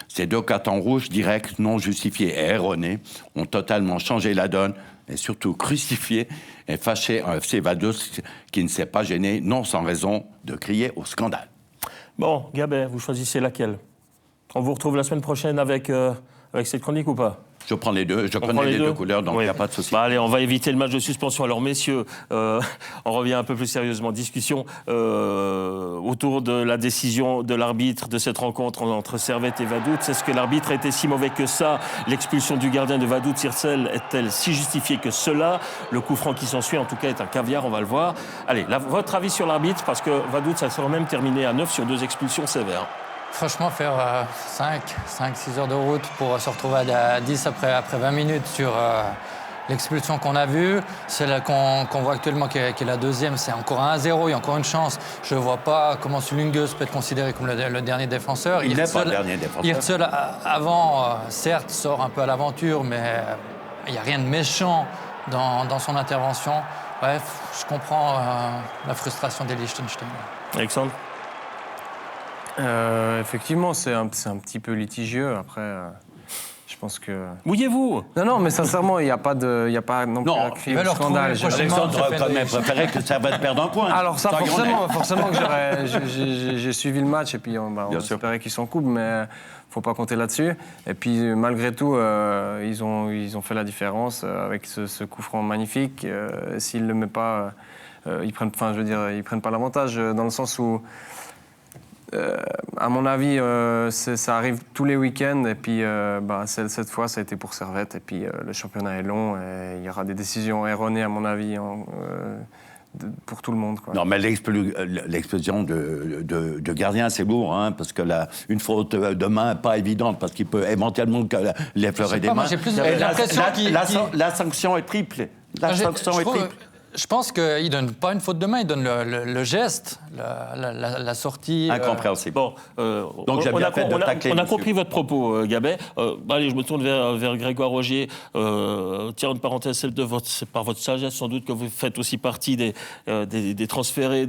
S4: Ces 2 cartons rouges directs, non justifiés et erronés, ont totalement changé la donne et surtout crucifié et fâché un FC Vaduz qui ne s'est pas gêné, non sans raison, de crier au scandale.
S1: Bon, Gabet, vous choisissez laquelle? On vous retrouve la semaine prochaine avec cette chronique ou pas?
S4: Je prends les deux, je connais les deux couleurs, donc il n'y a pas de souci.
S1: Bah, allez, on va éviter le match de suspension. Alors, messieurs, on revient un peu plus sérieusement. Discussion autour de la décision de l'arbitre de cette rencontre entre Servette et Vaduz. Est-ce que l'arbitre a été si mauvais que ça? L'expulsion du gardien de Vaduz, Hirzel, est-elle si justifiée que cela? Le coup franc qui s'ensuit, en tout cas, est un caviar, on va le voir. Allez, votre avis sur l'arbitre, parce que Vaduz, ça sera même terminé à 9 sur 2 expulsions sévères.
S3: Franchement, faire 5-6 heures de route pour se retrouver à 10 après 20 minutes sur l'expulsion qu'on a vue, celle qu'on voit actuellement qui est la deuxième, c'est encore 1-0, il y a encore une chance. Je ne vois pas comment Sulungus peut être considéré comme le dernier défenseur.
S4: Il n'est pas le dernier défenseur.
S3: Hirzel, avant, certes, sort un peu à l'aventure, mais il n'y a rien de méchant dans son intervention. Bref, je comprends la frustration des Liechtenstein.
S1: Alexandre?
S2: Effectivement, c'est un petit peu litigieux. Après, je pense que...
S1: Mouillez-vous!
S2: Non, mais sincèrement, il n'y a pas non plus à crier au scandale.
S4: Alexandre aurait quand même préféré que ça va te perdre un point.
S2: Alors ça, forcément que j'ai suivi le match et puis on espérait qu'ils s'en coupent, mais il ne faut pas compter là-dessus. Et puis malgré tout, ils ont fait la différence avec ce coup franc magnifique. S'ils ne le mettent pas, ils prennent pas l'avantage dans le sens où... à mon avis, ça arrive tous les week-ends et puis cette fois, ça a été pour Servette et puis le championnat est long et il y aura des décisions erronées, à mon avis, pour tout le monde. Quoi.
S4: Non, mais l'explosion de gardien, c'est lourd, hein, parce que une faute de main pas évidente, parce qu'il peut éventuellement l'effleurer des mains.
S3: J'ai plus l'impression
S4: la sanction est triple. La sanction est triple.
S3: Je pense qu'il ne donne pas une faute de main, il donne le geste, la sortie.
S4: Incompréhensible.
S1: Bon,
S4: donc j'ai bien fait de tacler.
S1: On a compris votre propos, Gabet. Allez, je me tourne vers Grégoire Rogier. Tiens, une parenthèse, c'est par votre sagesse sans doute que vous faites aussi partie des transférés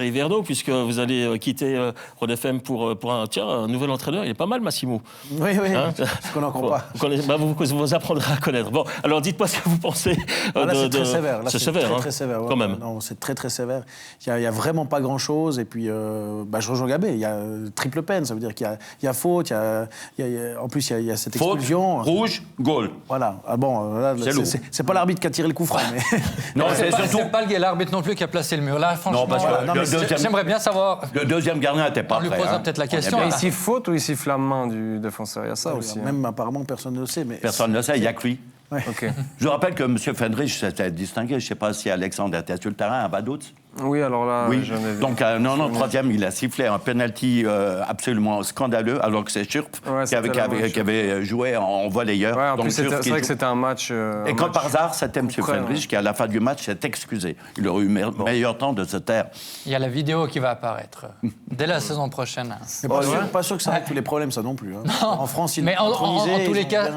S1: hivernaux, puisque vous allez quitter Rhône FM pour un nouvel entraîneur. Il est pas mal, Massimo.
S5: Oui, hein, ce qu'on n'en comprend pas.
S1: Vous apprendrez à connaître. Bon, alors dites-moi ce que vous pensez.
S5: C'est très sévère.
S1: C'est sévère,
S5: très sévère, ouais,
S1: quand même.
S5: Non, c'est très sévère. Il y a vraiment pas grand-chose. Et puis, je rejoins Gabet. Il y a triple peine. Ça veut dire qu'il y a faute. En plus, il y a cette expulsion.
S4: Faute, rouge, goal.
S5: Voilà. Ah bon, là, c'est pas l'arbitre qui a tiré le coup franc. Mais...
S3: Non, c'est pas l'arbitre non plus qui a placé le mur. Là, franchement, j'aimerais bien savoir.
S4: Le deuxième gardien n'était pas prêt.
S3: On lui posera peut-être la question.
S2: Il siffle faute ou il siffle la main du défenseur? Il y a ça aussi.
S5: Même apparemment, personne ne le sait.
S4: Personne ne le sait. Il n'y a que lui.
S5: Ouais.
S2: Okay.
S4: Je rappelle que M. Fendrich s'était distingué. Je ne sais pas si Alexandre était sur le terrain à Vaduz.
S2: Oui, alors là,
S4: oui.
S2: j'en ai vu.
S4: Donc, à 93e, il a sifflé un penalty absolument scandaleux, alors que c'est Schürpf qui avait joué en volleyeur.
S2: Ouais, en plus, c'est vrai que c'était un match...
S4: Et comme par hasard, c'était M. Fendrich qui, à la fin du match, s'est excusé. Il aurait eu meilleur temps de se taire.
S3: Il y a la vidéo qui va apparaître dès la saison prochaine.
S5: C'est pas sûr que ça règle tous les problèmes, ça non plus. Hein. En France,
S3: mais en tous les cas...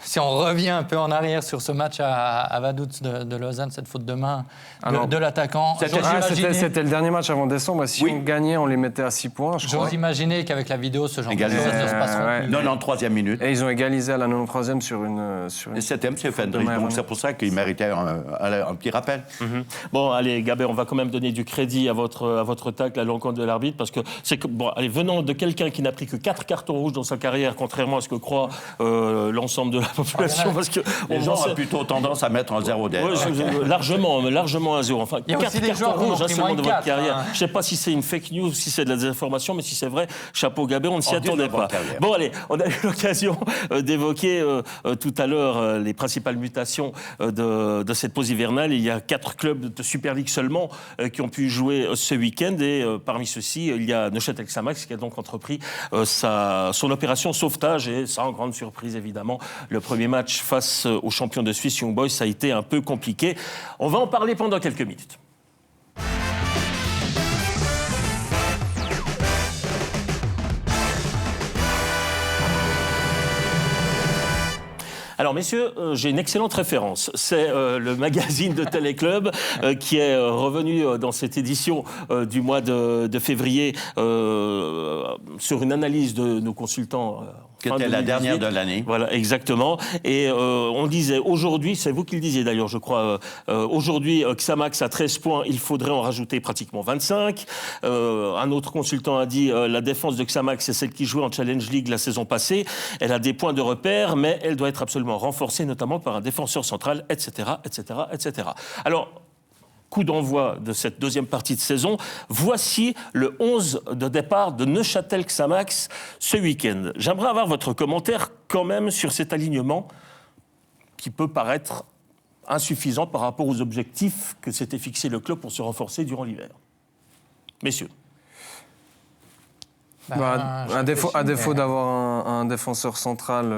S3: Si on revient un peu en arrière sur ce match à Vaduz de Lausanne, cette faute de main de l'attaquant...
S2: C'était le dernier match avant décembre. Si on gagnait, on les mettait à 6 points, je crois.
S3: J'ose imaginer qu'avec la vidéo, ce genre de choses ne se passeront plus.
S4: 93e minute.
S2: Et ils ont égalisé à la 93e sur une...
S4: Et c'était M. Fendrich, donc c'est pour ça qu'il méritait un petit rappel.
S1: Bon, allez, Gabet, on va quand même donner du crédit à votre tacle à l'encontre de l'arbitre, parce que venant de quelqu'un qui n'a pris que 4 cartons rouges dans sa carrière, contrairement à ce que croit l'ensemble de la population, parce que
S4: les gens ont plutôt tendance à mettre un 0 derrière.
S1: Largement un 0. Enfin, 4 cartons rouges seulement de votre carrière. Je ne sais pas si c'est une fake news, si c'est de la désinformation, mais si c'est vrai, chapeau Gabet, on ne s'y attendait pas. Bon, allez, on a eu l'occasion d'évoquer tout à l'heure les principales mutations de cette pause hivernale. Il y a 4 clubs de Super League seulement qui ont pu jouer ce week-end, et parmi ceux-ci, il y a Neuchâtel Xamax qui a donc entrepris son opération sauvetage, et sans grande surprise évidemment, le premier match face aux champions de Suisse, Young Boys, ça a été un peu compliqué. On va en parler pendant quelques minutes. Alors, messieurs, j'ai une excellente référence. C'est le magazine de Téléclub qui est revenu dans cette édition du mois de février sur une analyse de nos consultants.
S4: Qui était la dernière de l'année.
S1: Voilà, exactement. Et on disait aujourd'hui, c'est vous qui le disiez d'ailleurs, je crois, aujourd'hui, Xamax a 13 points, il faudrait en rajouter pratiquement 25. Un autre consultant a dit la défense de Xamax, c'est celle qui jouait en Challenge League la saison passée. Elle a des points de repère, mais elle doit être absolument renforcée, notamment par un défenseur central, etc., etc., etc. Alors, coup d'envoi de cette deuxième partie de saison. Voici le 11 de départ de Neuchâtel Xamax ce week-end. J'aimerais avoir votre commentaire quand même sur cet alignement qui peut paraître insuffisant par rapport aux objectifs que s'était fixé le club pour se renforcer durant l'hiver. Messieurs.
S2: À défaut d'avoir un défenseur central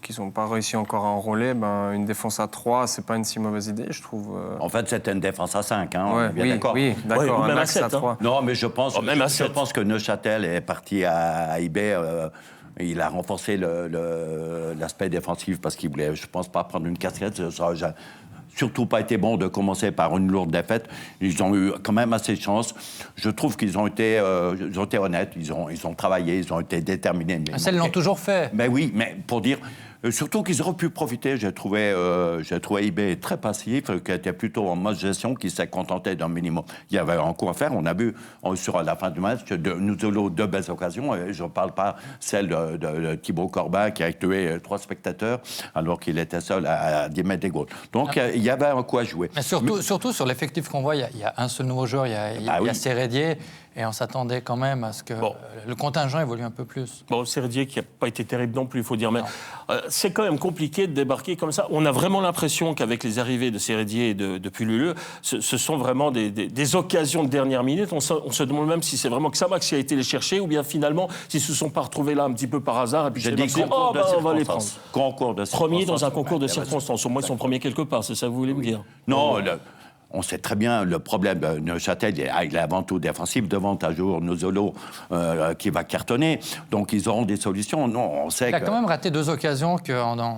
S2: qui n'ont pas réussi encore à enrôler, une défense à 3, c'est pas une si mauvaise idée, je trouve.
S4: En fait, c'était une défense à 5, hein,
S2: ouais,
S4: on est bien d'accord.
S2: Oui, d'accord,
S1: un
S2: même
S1: axe à 3.
S4: Non, mais je pense que Neuchâtel est parti à eBay. Il a renforcé l'aspect défensif parce qu'il voulait, je pense, pas prendre une casquette. Surtout pas été bon de commencer par une lourde défaite. Ils ont eu quand même assez de chance. Je trouve qu'ils ont été honnêtes, ils ont travaillé, ils ont été déterminés.
S3: Ils l'ont toujours fait.
S4: Mais oui, mais pour dire... surtout qu'ils auraient pu profiter. J'ai trouvé eBay très passif, qui était plutôt en mode gestion, qui s'est contenté d'un minimum. Il y avait un coup à faire. On a vu sur la fin du match nous avons 2 belles occasions. Et je ne parle pas celle de Thibaut Corbin qui a tué 3 spectateurs alors qu'il était seul à 10 mètres des goals. Donc il y avait un coup à jouer.
S3: Mais surtout sur l'effectif qu'on voit, il y a un seul nouveau joueur, il y a Sérédier. Et on s'attendait quand même à ce que le contingent évolue un peu plus.
S1: Bon, Sérédier qui n'a pas été terrible non plus, il faut dire. Mais c'est quand même compliqué de débarquer comme ça. On a vraiment l'impression qu'avec les arrivées de Sérédier et de Pululu, ce sont vraiment des occasions de dernière minute. On se demande même si c'est vraiment Xamax qui a été les chercher ou bien finalement s'ils ne se sont pas retrouvés là un petit peu par hasard. Et puis on va les prendre.
S4: Concours de circonstances.
S1: Premier dans un concours de circonstances. Au moins, ils sont premiers quelque part, c'est ça que vous voulez me dire?
S4: Non, on sait très bien le problème de Neuchâtel, il est avant tout défensif, devant un jour Nozolo qui va cartonner. Donc ils auront des solutions. Non, on sait
S3: il a quand même raté 2 occasions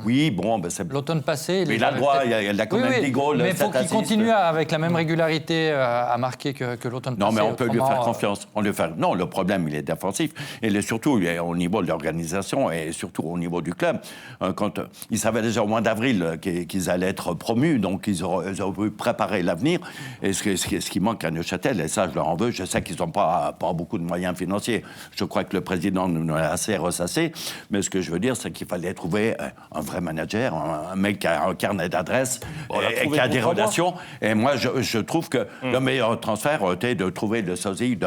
S4: oui, bon, c'est...
S3: l'automne passé.
S4: Mais il a le droit, il a quand même des goals.
S3: Mais il faut qu'il continue avec la même régularité à marquer que l'automne passé.
S4: Non, mais on peut lui faire confiance. Non, le problème, il est défensif. Et surtout, il est au niveau de l'organisation et surtout au niveau du club. Quand ils savaient déjà au mois d'avril qu'ils allaient être promus, donc ils auraient pu préparer l'avenir. Et ce qui manque à Neuchâtel, et ça je leur en veux, je sais qu'ils n'ont pas beaucoup de moyens financiers. Je crois que le président nous l'a assez ressassé, mais ce que je veux dire, c'est qu'il fallait trouver un vrai manager, un mec qui a un carnet d'adresses et qui a des relations. Et moi, je trouve que le meilleur transfert était de trouver le sosie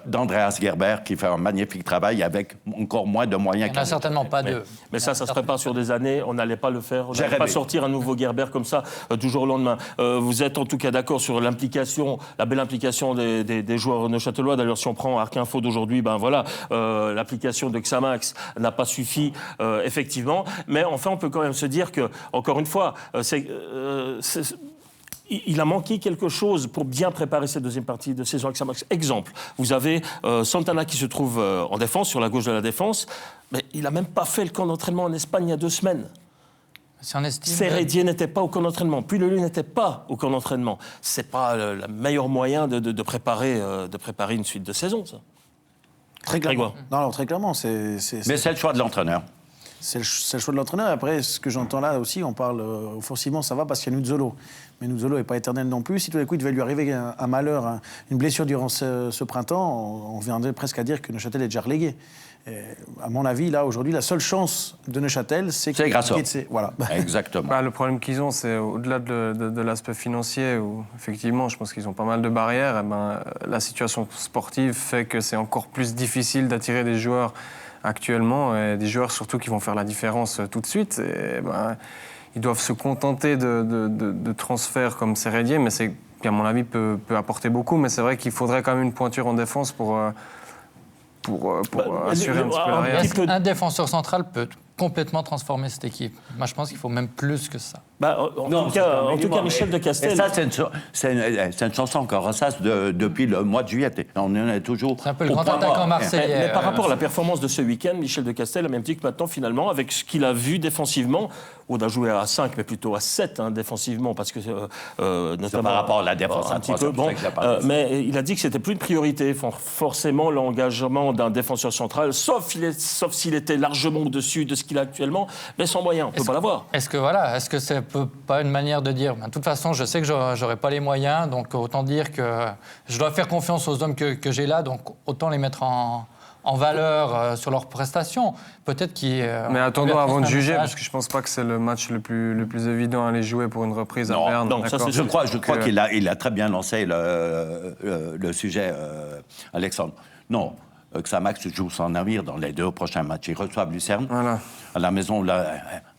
S4: d'Andreas Gerber qui fait un magnifique travail avec encore moins de moyens.
S3: Il n'y en a certainement pas deux.
S1: Mais ça se prépare sur des années, on n'allait pas le faire. On n'allait pas sortir un nouveau Gerber comme ça du jour au lendemain. Vous êtes en tout cas d'accord sur l'implication, la belle implication des joueurs neuchâtelois. D'ailleurs, si on prend Arc Info d'aujourd'hui, l'application de Xamax n'a pas suffi, effectivement. Mais enfin, on peut quand même se dire que, encore une fois, il a manqué quelque chose pour bien préparer cette deuxième partie de saison avec Xamax. Exemple, vous avez Santana qui se trouve en défense, sur la gauche de la défense, mais il n'a même pas fait le camp d'entraînement en Espagne il y a 2 semaines. Sérédier n'était pas au camp d'entraînement, Pululu n'était pas au camp d'entraînement. C'est pas le meilleur moyen de préparer une suite de saison, ça.
S5: Très clairement. Non, très clairement,
S4: mais c'est le choix de l'entraîneur.
S5: C'est le choix de l'entraîneur. Après, ce que j'entends là aussi, on parle offensivement, ça va parce qu'il y a Nuzzolo. Mais Nuzzolo n'est pas éternel non plus. Si tout d'un coup, il devait lui arriver un malheur, une blessure durant ce printemps, on viendrait presque à dire que Neuchâtel est déjà relégué. Et à mon avis, là, aujourd'hui, la seule chance de Neuchâtel, c'est
S4: Grassor.
S5: Voilà.
S4: Exactement.
S2: Le problème qu'ils ont, c'est au-delà de l'aspect financier, où effectivement, je pense qu'ils ont pas mal de barrières. La situation sportive fait que c'est encore plus difficile d'attirer des joueurs actuellement, et des joueurs surtout qui vont faire la différence tout de suite. Et, ils doivent se contenter de transferts comme Sérédier, mais qui, à mon avis, peut apporter beaucoup. Mais c'est vrai qu'il faudrait quand même une pointure en défense pour assurer un petit peu l'arrière.
S3: Un défenseur central peut complètement transformer cette équipe. Moi, je pense qu'il faut même plus que ça.
S1: En tout cas, Michel de Castel...
S4: Et ça, c'est une chanson qu'on ressasse depuis le mois de juillet. On en est toujours...
S3: C'est un peu le grand attaquant marseillais.
S1: Mais par rapport à la performance de ce week-end, Michel de Castel a même dit que maintenant, finalement, avec ce qu'il a vu défensivement, on a joué à 5, mais plutôt à 7 défensivement, parce que notamment...
S4: par rapport à la défense
S1: un petit peu, mais il a dit que c'était plus une priorité, forcément, l'engagement d'un défenseur central, sauf s'il était largement au-dessus de ce qu'il a actuellement, mais sans moyens, on ne peut pas l'avoir.
S3: Est-ce que c'est pas une manière de dire, de toute façon, je sais que j'aurai pas les moyens, donc autant dire que je dois faire confiance aux hommes que j'ai là, donc autant les mettre en valeur sur leurs prestations. Peut-être
S2: mais attendons avant de juger, parce que je ne pense pas que c'est le match le plus évident à aller jouer pour une reprise à Berne.
S4: Non, je crois qu'il a très bien lancé le sujet, Alexandre. Non, Xamax joue sans navire dans les 2 prochains matchs. Ils reçoivent Lucerne à la maison,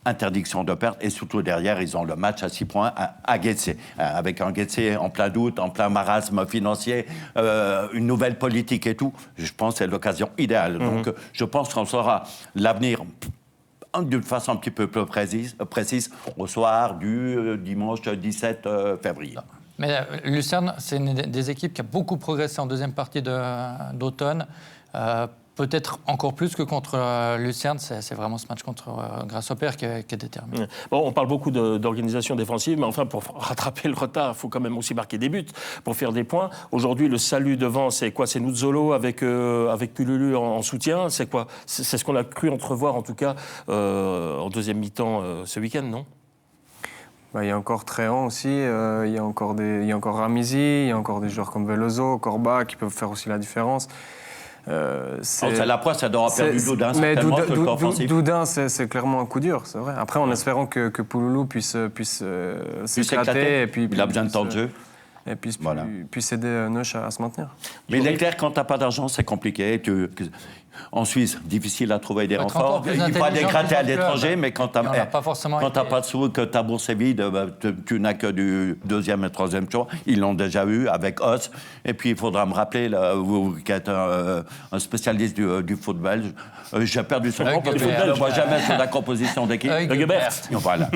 S4: interdiction de perte, et surtout derrière, ils ont le match à 6 points à Guetze, avec un Guetze en plein doute, en plein marasme financier, une nouvelle politique et tout. Je pense que c'est l'occasion idéale. Donc, je pense qu'on saura l'avenir d'une façon un petit peu plus précise au soir du dimanche 17 février.
S3: Mais Lucerne, c'est une des équipes qui a beaucoup progressé en deuxième partie d'automne. Peut-être encore plus que contre Lucerne, c'est vraiment ce match contre Grasshopper qui est déterminé.
S1: Bon, on parle beaucoup d'organisation défensive, mais enfin, pour rattraper le retard, il faut quand même aussi marquer des buts pour faire des points. Aujourd'hui, le salut devant, c'est quoi? C'est Nuzzolo avec Pululu en soutien. C'est quoi? C'est ce qu'on a cru entrevoir, en tout cas, en deuxième mi-temps ce week-end, non?
S2: Il y a encore Tréant aussi, il y a encore Ramizi, il y a encore des joueurs comme Veloso, Corba qui peuvent faire aussi la différence.
S4: La poisse, ça doit perdre du Doudin, certainement, sur le plan offensif.
S2: Doudin, c'est clairement un coup dur, c'est vrai. Après, en espérant que Pouloulou puisse s'éclater. Et puis,
S4: il a besoin de temps de jeu.
S2: Et puis, puisse aider Neuch à se maintenir.
S4: Mais il est clair, quand tu n'as pas d'argent, c'est compliqué. En Suisse, difficile à trouver des renforts. Il faut aller gratter à l'étranger, mais quand tu n'as pas de sous, que ta bourse est vide, tu n'as que du 2e et 3e choix. Ils l'ont déjà eu avec Os. Et puis, il faudra me rappeler, vous qui êtes un spécialiste du football, j'ai perdu son nom parce que je ne vois jamais sur la composition d'équipe.
S1: Huguebert.
S4: Voilà.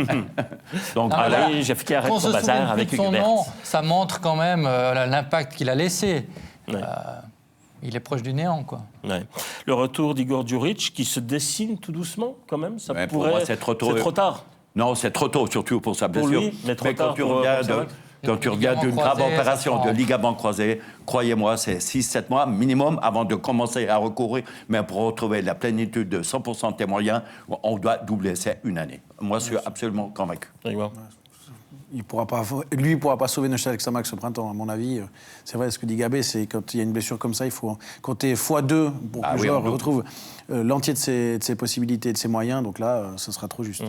S1: Donc, j'ai fait arrêter son bazar avec Huguebert.
S3: Ça montre quand même l'impact qu'il a laissé. Ouais. Il est proche du néant, quoi.
S1: Ouais. Le retour d'Igor Djuric qui se dessine tout doucement, quand même. Ça pourrait...
S4: Pour moi, c'est trop tôt.
S1: C'est trop tard.
S4: Non, c'est trop tôt, surtout pour sa blessure.
S1: Pour lui, mais trop tard
S4: quand tu reviens d'une grave opération de ligament croisé, croyez-moi, c'est 6-7 mois minimum avant de commencer à recourir. Mais pour retrouver la plénitude de 100% de tes moyens, on doit doubler, c'est 1 année. Moi, je suis absolument convaincu.
S5: Il pourra pas sauver Neuchâtel avec Xamax ce printemps, à mon avis. C'est vrai, ce que dit Gabé, c'est quand il y a une blessure comme ça, il faut compter x2 pour que le joueur retrouve l'entier de ses possibilités, de ses moyens. Donc là, ce sera trop juste.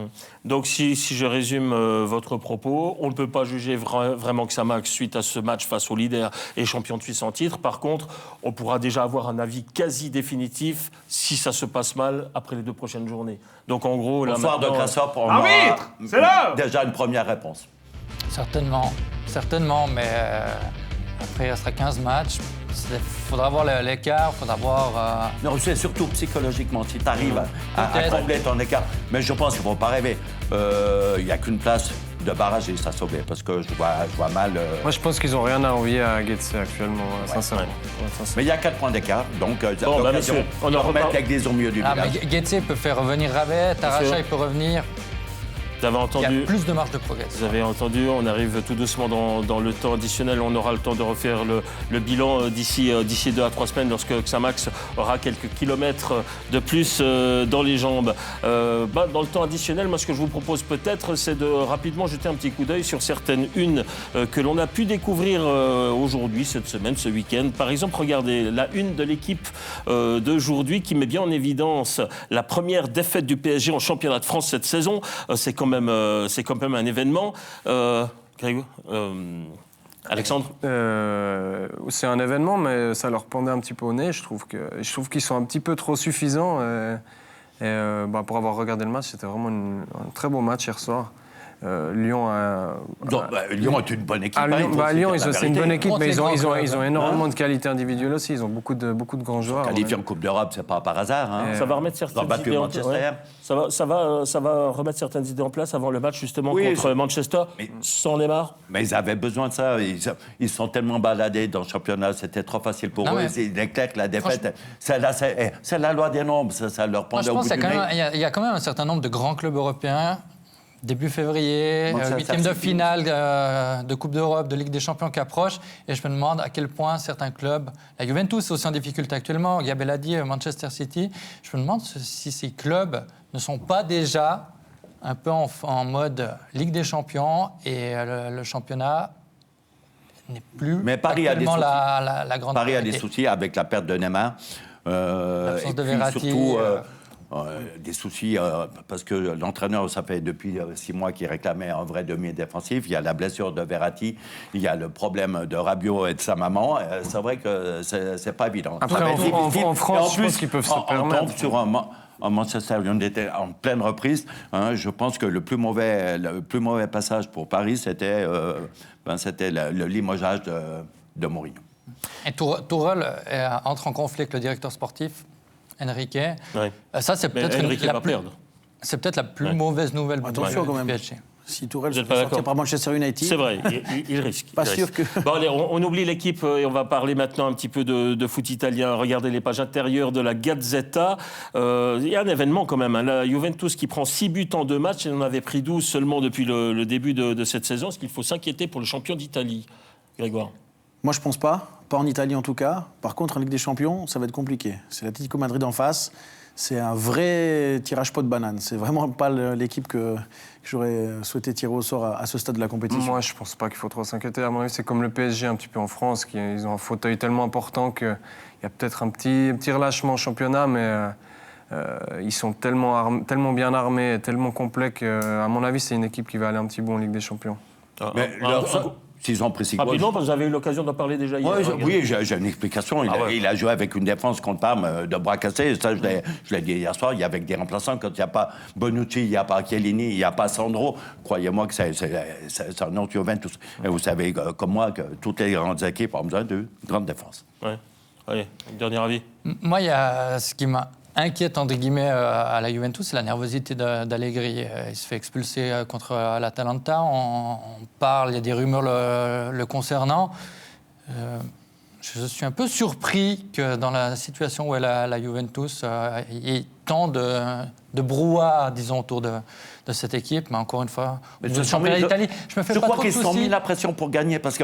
S1: Donc si je résume votre propos, on ne peut pas juger vraiment Xamax suite à ce match face au leader et champion de Suisse en titre. Par contre, on pourra déjà avoir un avis quasi définitif si ça se passe mal après les 2 prochaines journées. Donc en gros...
S4: Au soir de Grasshopper, on
S6: aura
S4: déjà une première réponse.
S3: Certainement, mais après, il restera 15 matchs. Il faudra voir l'écart, il faudra voir...
S4: Non, c'est surtout psychologiquement, si tu arrives à combler ton écart. Mais je pense qu'il ne faut pas rêver. Il n'y a qu'une place de barrage et ça sauver, parce que je vois mal...
S2: Moi, je pense qu'ils n'ont rien à envier à Guetze actuellement, sincèrement.
S4: Mais il y a 4 points d'écart, donc
S1: on en remet
S4: avec des au milieu du village.
S3: Mais Guetze peut faire revenir Ravet, Taracha, il peut revenir...
S1: Il y a
S3: plus de marge de progrès.
S1: Vous avez entendu, on arrive tout doucement dans le temps additionnel. On aura le temps de refaire le bilan d'ici 2 à 3 semaines lorsque Xamax aura quelques kilomètres de plus dans les jambes. Dans le temps additionnel, moi, ce que je vous propose peut-être, c'est de rapidement jeter un petit coup d'œil sur certaines unes que l'on a pu découvrir aujourd'hui, cette semaine, ce week-end. Par exemple, regardez la une de l'équipe d'aujourd'hui qui met bien en évidence la première défaite du PSG en championnat de France cette saison. C'est quand même un événement. Alexandre
S2: c'est un événement, mais ça leur pendait un petit peu au nez. Je trouve qu'ils sont un petit peu trop suffisants. Pour avoir regardé le match, c'était vraiment un très beau match hier soir. Lyon
S4: Lyon est une bonne équipe.
S2: Lyon, c'est une bonne équipe, mais ils ont énormément de qualités individuelles aussi. Ils ont beaucoup de grands joueurs.
S4: Qualifiés en Coupe d'Europe, c'est pas par hasard. Hein.
S1: Ça va remettre certaines idées en place. Ouais. Ça va remettre certaines idées en place avant le match justement contre Manchester. Sans Neymar.
S4: Mais ils avaient besoin de ça. Ils sont tellement baladés dans le championnat, c'était trop facile pour eux. Il est clair que la défaite, c'est la loi des nombres. Ça leur prend au bout du nez.
S3: Il y a quand même un certain nombre de grands clubs européens. Début février, huitième de finale de Coupe d'Europe, de Ligue des Champions qui approche. Et je me demande à quel point certains clubs, la Juventus est aussi en difficulté actuellement, Gabel l'a dit, Manchester City, je me demande si ces clubs ne sont pas déjà un peu en mode Ligue des Champions et le championnat n'est plus actuellement la grande
S4: Paris a des soucis avec la perte de Neymar.
S3: L'absence de Verratti.
S4: Surtout, des soucis parce que l'entraîneur, ça fait depuis 6 mois qu'il réclamait un vrai demi défensif. Il y a la blessure de Verratti, il y a le problème de Rabiot et de sa maman. C'est vrai que c'est pas évident.
S2: Après, en France, je pense qu'ils peuvent se permettre.
S4: On tombe sur un Manchester United en pleine reprise. Je pense que le plus mauvais passage pour Paris, c'était le limogeage de Mourinho.
S3: Et Tourelle entre en conflit avec le directeur sportif Enrique.
S1: Ouais.
S3: Ça, c'est peut-être la plus mauvaise nouvelle
S5: du PSG. Si Tourelle se fait sortir par Manchester United...
S1: C'est vrai, il risque.
S5: Pas sûr que...
S1: Bon, allez, on oublie l'équipe et on va parler maintenant un petit peu de foot italien. Regardez les pages intérieures de la Gazzetta. Il y a un événement quand même. La Juventus qui prend 6 buts en 2 matchs. Elle en avait pris 12 seulement depuis le début de cette saison. Est-ce qu'il faut s'inquiéter pour le champion d'Italie, Grégoire ?
S5: Moi, je pense pas en Italie en tout cas. Par contre, en Ligue des Champions, ça va être compliqué. C'est l'Atlético Madrid en face. C'est un vrai tirage pot de banane. C'est vraiment pas l'équipe que j'aurais souhaité tirer au sort à ce stade de la compétition.
S2: Moi, je pense pas qu'il faut trop s'inquiéter. À mon avis, c'est comme le PSG un petit peu en France. Ils ont un fauteuil tellement important qu'il y a peut-être un petit relâchement au championnat, mais ils sont tellement bien armés, tellement complets qu'à mon avis, c'est une équipe qui va aller un petit bout en Ligue des Champions.
S4: Mais s'ils ont pris 6
S1: rapidement, parce que vous avez eu l'occasion d'en parler déjà hier.
S4: Oui, j'ai une explication. Il a joué avec une défense contre Parme de bras cassés. Ça, je l'ai dit hier soir. Il y a avec des remplaçants. Quand il n'y a pas Bonucci, il n'y a pas Chiellini, il n'y a pas Sandro. Croyez-moi que c'est un autre Juventus. Et vous savez, comme moi, que toutes les grandes équipes ont besoin de grande défense.
S1: Ouais. Allez, dernier avis.
S3: Moi, il y a ce qui m'a inquiète, entre guillemets, à la Juventus, c'est la nervosité d'Allegri. Il se fait expulser contre l'Atalanta. On parle, il y a des rumeurs le concernant. Je suis un peu surpris que dans la situation où est la Juventus, il y ait tant de brouhaha, disons, autour de cette équipe. Mais encore une fois, le championnat d'Italie, je me fais pas trop de soucis.
S4: Je crois qu'ils se sont mis la pression pour gagner, parce que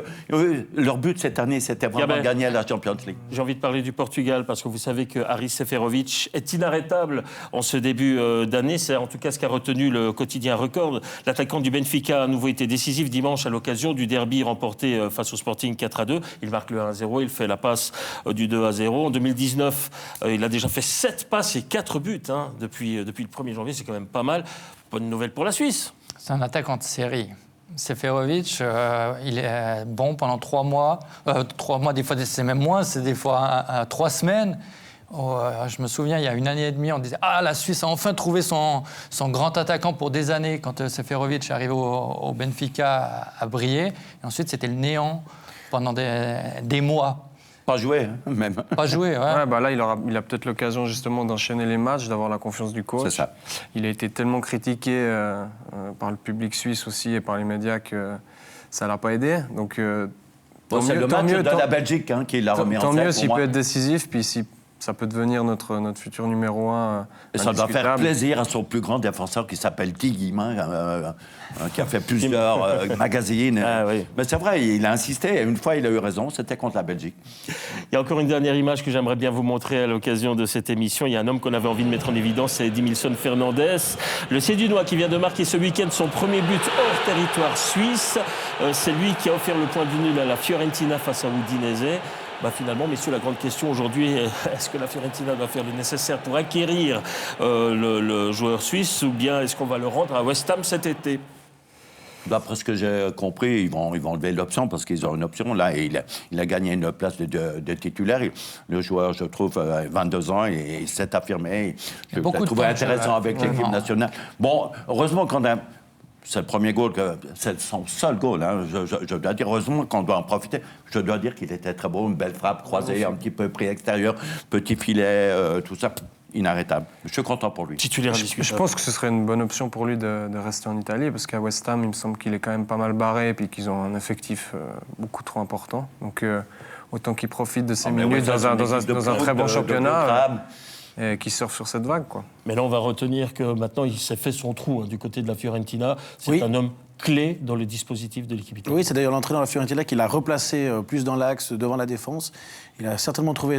S4: leur but cette année, c'était vraiment gagner la Champions League.
S1: J'ai envie de parler du Portugal, parce que vous savez que Haris Seferovic est inarrêtable en ce début d'année. C'est en tout cas ce qu'a retenu le quotidien Record. L'attaquant du Benfica a à nouveau été décisif dimanche à l'occasion du derby remporté face au Sporting 4-2. Il marque le 1-0, il fait la passe du 2-0. En 2019, il a déjà fait 7 passes et 4 buts depuis le 1er janvier. C'est quand même pas mal. Bonne nouvelle pour la Suisse.
S3: C'est un attaquant de série. Seferovic, il est bon pendant 3 mois. 3 mois, des fois, c'est même moins, c'est des fois 3 semaines. Je me souviens, il y a 1 année et demie, on disait « Ah, la Suisse a enfin trouvé son grand attaquant pour des années » quand Seferovic est arrivé au Benfica à briller. Et ensuite, c'était le néant pendant des mois.
S4: Pas joué, même.
S3: Pas joué, ouais.
S2: Là, il a peut-être l'occasion justement d'enchaîner les matchs, d'avoir la confiance du coach.
S4: C'est ça.
S2: Il a été tellement critiqué par le public suisse aussi et par les médias que ça l'a pas aidé. Donc,
S4: c'est le match de la Belgique qui l'a remis en scène.
S2: Tant mieux s'il peut être décisif, puis si ça peut devenir notre futur numéro 1.
S4: Et ça doit faire plaisir à son plus grand défenseur qui s'appelle Tiggy, qui a fait plusieurs magazines.
S1: Oui.
S4: Mais c'est vrai, il a insisté. Et une fois, il a eu raison. C'était contre la Belgique.
S1: Il y a encore une dernière image que j'aimerais bien vous montrer à l'occasion de cette émission. Il y a un homme qu'on avait envie de mettre en évidence, c'est Edmilson Fernandez. Le Sédunois qui vient de marquer ce week-end son premier but hors territoire suisse. C'est lui qui a offert le point du nul à la Fiorentina face à Udinese. Finalement, messieurs, la grande question aujourd'hui, est-ce que la Fiorentina doit faire le nécessaire pour acquérir le joueur suisse, ou bien est-ce qu'on va le rendre à West Ham cet été ?
S4: D'après ce que j'ai compris, ils vont enlever l'option parce qu'ils ont une option. Là, il a gagné une place de titulaire. Le joueur, je trouve, a 22 ans et il s'est affirmé. Je l'ai trouvé intéressant avec l'équipe nationale. Bon, heureusement qu'on a... c'est le premier goal, c'est son seul goal. Hein. Je dois dire, heureusement qu'on doit en profiter. Je dois dire qu'il était très beau, une belle frappe croisée, un petit peu pris extérieur, petit filet, tout ça. Inarrêtable. Je suis content pour lui.
S1: Titulaire
S2: je pense que ce serait une bonne option pour lui de rester en Italie, parce qu'à West Ham, il me semble qu'il est quand même pas mal barré et puis qu'ils ont un effectif beaucoup trop important. Donc autant qu'il profite de ses minutes dans un très bon championnat et qu'il surfe sur cette vague, quoi.
S1: Mais là, on va retenir que maintenant, il s'est fait son trou du côté de la Fiorentina. C'est un homme clé dans le dispositif de l'équipe italienne.
S5: Oui, c'est d'ailleurs l'entraîneur de la Fiorentina qui l'a replacé plus dans l'axe, devant la défense. Il a certainement trouvé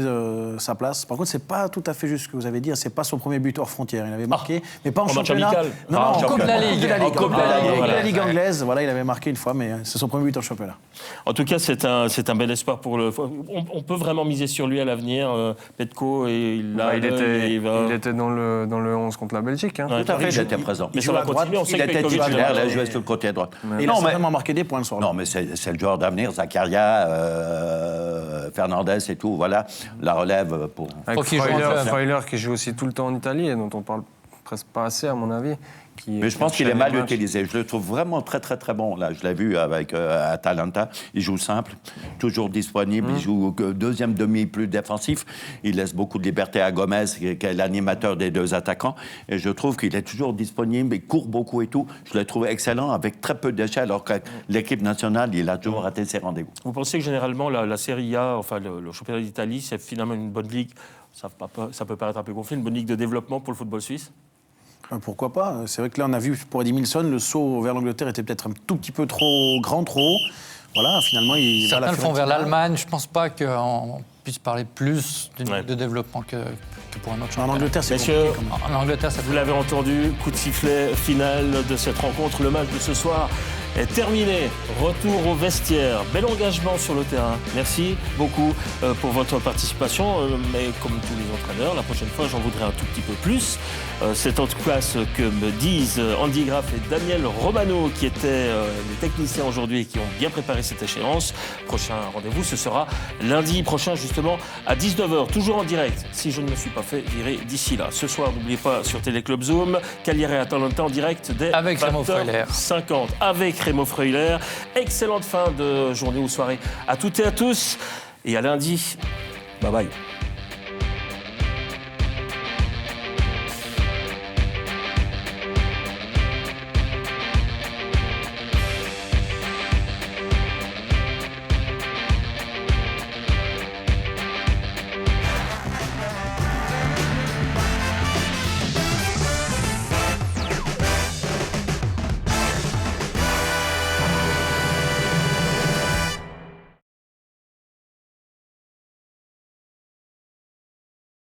S5: sa place. Par contre, c'est pas tout à fait juste ce que vous avez dit. C'est pas son premier but hors frontière. Il avait marqué, mais pas en championnat.
S1: Non,
S5: en
S3: Coupe de la Ligue.
S5: Avec la Ligue anglaise. Voilà, il avait marqué une fois, mais c'est son premier but en championnat.
S1: En tout cas, c'est un bel espoir pour le. On peut vraiment miser sur lui à l'avenir. Petko, et
S2: il était dans le 11 contre la Belgique. Hein.
S4: Tout à fait, il était présent.
S1: Mais ça va continuer.
S4: Il était titulaire, il a joué sur le côté droit.
S5: Il a certainement marqué des points le soir.
S4: Non, mais c'est le joueur d'avenir, Zakaria, Fernandez et tout, voilà, la relève pour...
S2: Avec Freuler qui joue aussi tout le temps en Italie et dont on parle presque pas assez, à mon avis.
S4: Mais je pense qu'il est mal utilisé. Je le trouve vraiment très, très, très bon. Là, je l'ai vu avec Atalanta. Il joue simple, toujours disponible. Il joue deuxième demi plus défensif. Il laisse beaucoup de liberté à Gomez, qui est l'animateur des deux attaquants. Et je trouve qu'il est toujours disponible. Il court beaucoup et tout. Je le trouve excellent, avec très peu d'échelle. Alors que l'équipe nationale, il a toujours raté ses rendez-vous.
S1: Vous pensez que généralement, la Serie A, enfin le championnat d'Italie, c'est finalement une bonne ligue, ça peut paraître un peu gonflé, une bonne ligue de développement pour le football suisse ?
S5: Pourquoi pas? C'est vrai que là, on a vu pour Eddie Milson, le saut vers l'Angleterre était peut-être un tout petit peu trop grand, trop haut. Voilà, finalement,
S3: certains le font vers l'Allemagne. Je ne pense pas qu'on puisse parler plus de développement que pour un autre championnat.
S5: En Angleterre, c'est
S1: compliqué.
S3: En Angleterre,
S1: vous l'avez entendu, coup de sifflet final de cette rencontre. Le match de ce soir est terminé. Retour au vestiaire. Bel engagement sur le terrain. Merci beaucoup pour votre participation. Mais comme tous les entraîneurs, la prochaine fois, j'en voudrais un tout petit peu plus. C'est en tout cas ce que me disent Andy Graff et Daniel Romano, qui étaient les techniciens aujourd'hui et qui ont bien préparé cette échéance. Prochain rendez-vous, ce sera lundi prochain, justement, à 19h, toujours en direct, si je ne me suis pas fait virer d'ici là. Ce soir, n'oubliez pas, sur Téléclub Zoom, Cagliari Atalanta en direct dès 20h50 avec Remo Freuler. Excellente fin de journée ou soirée à toutes et à tous. Et à lundi. Bye bye.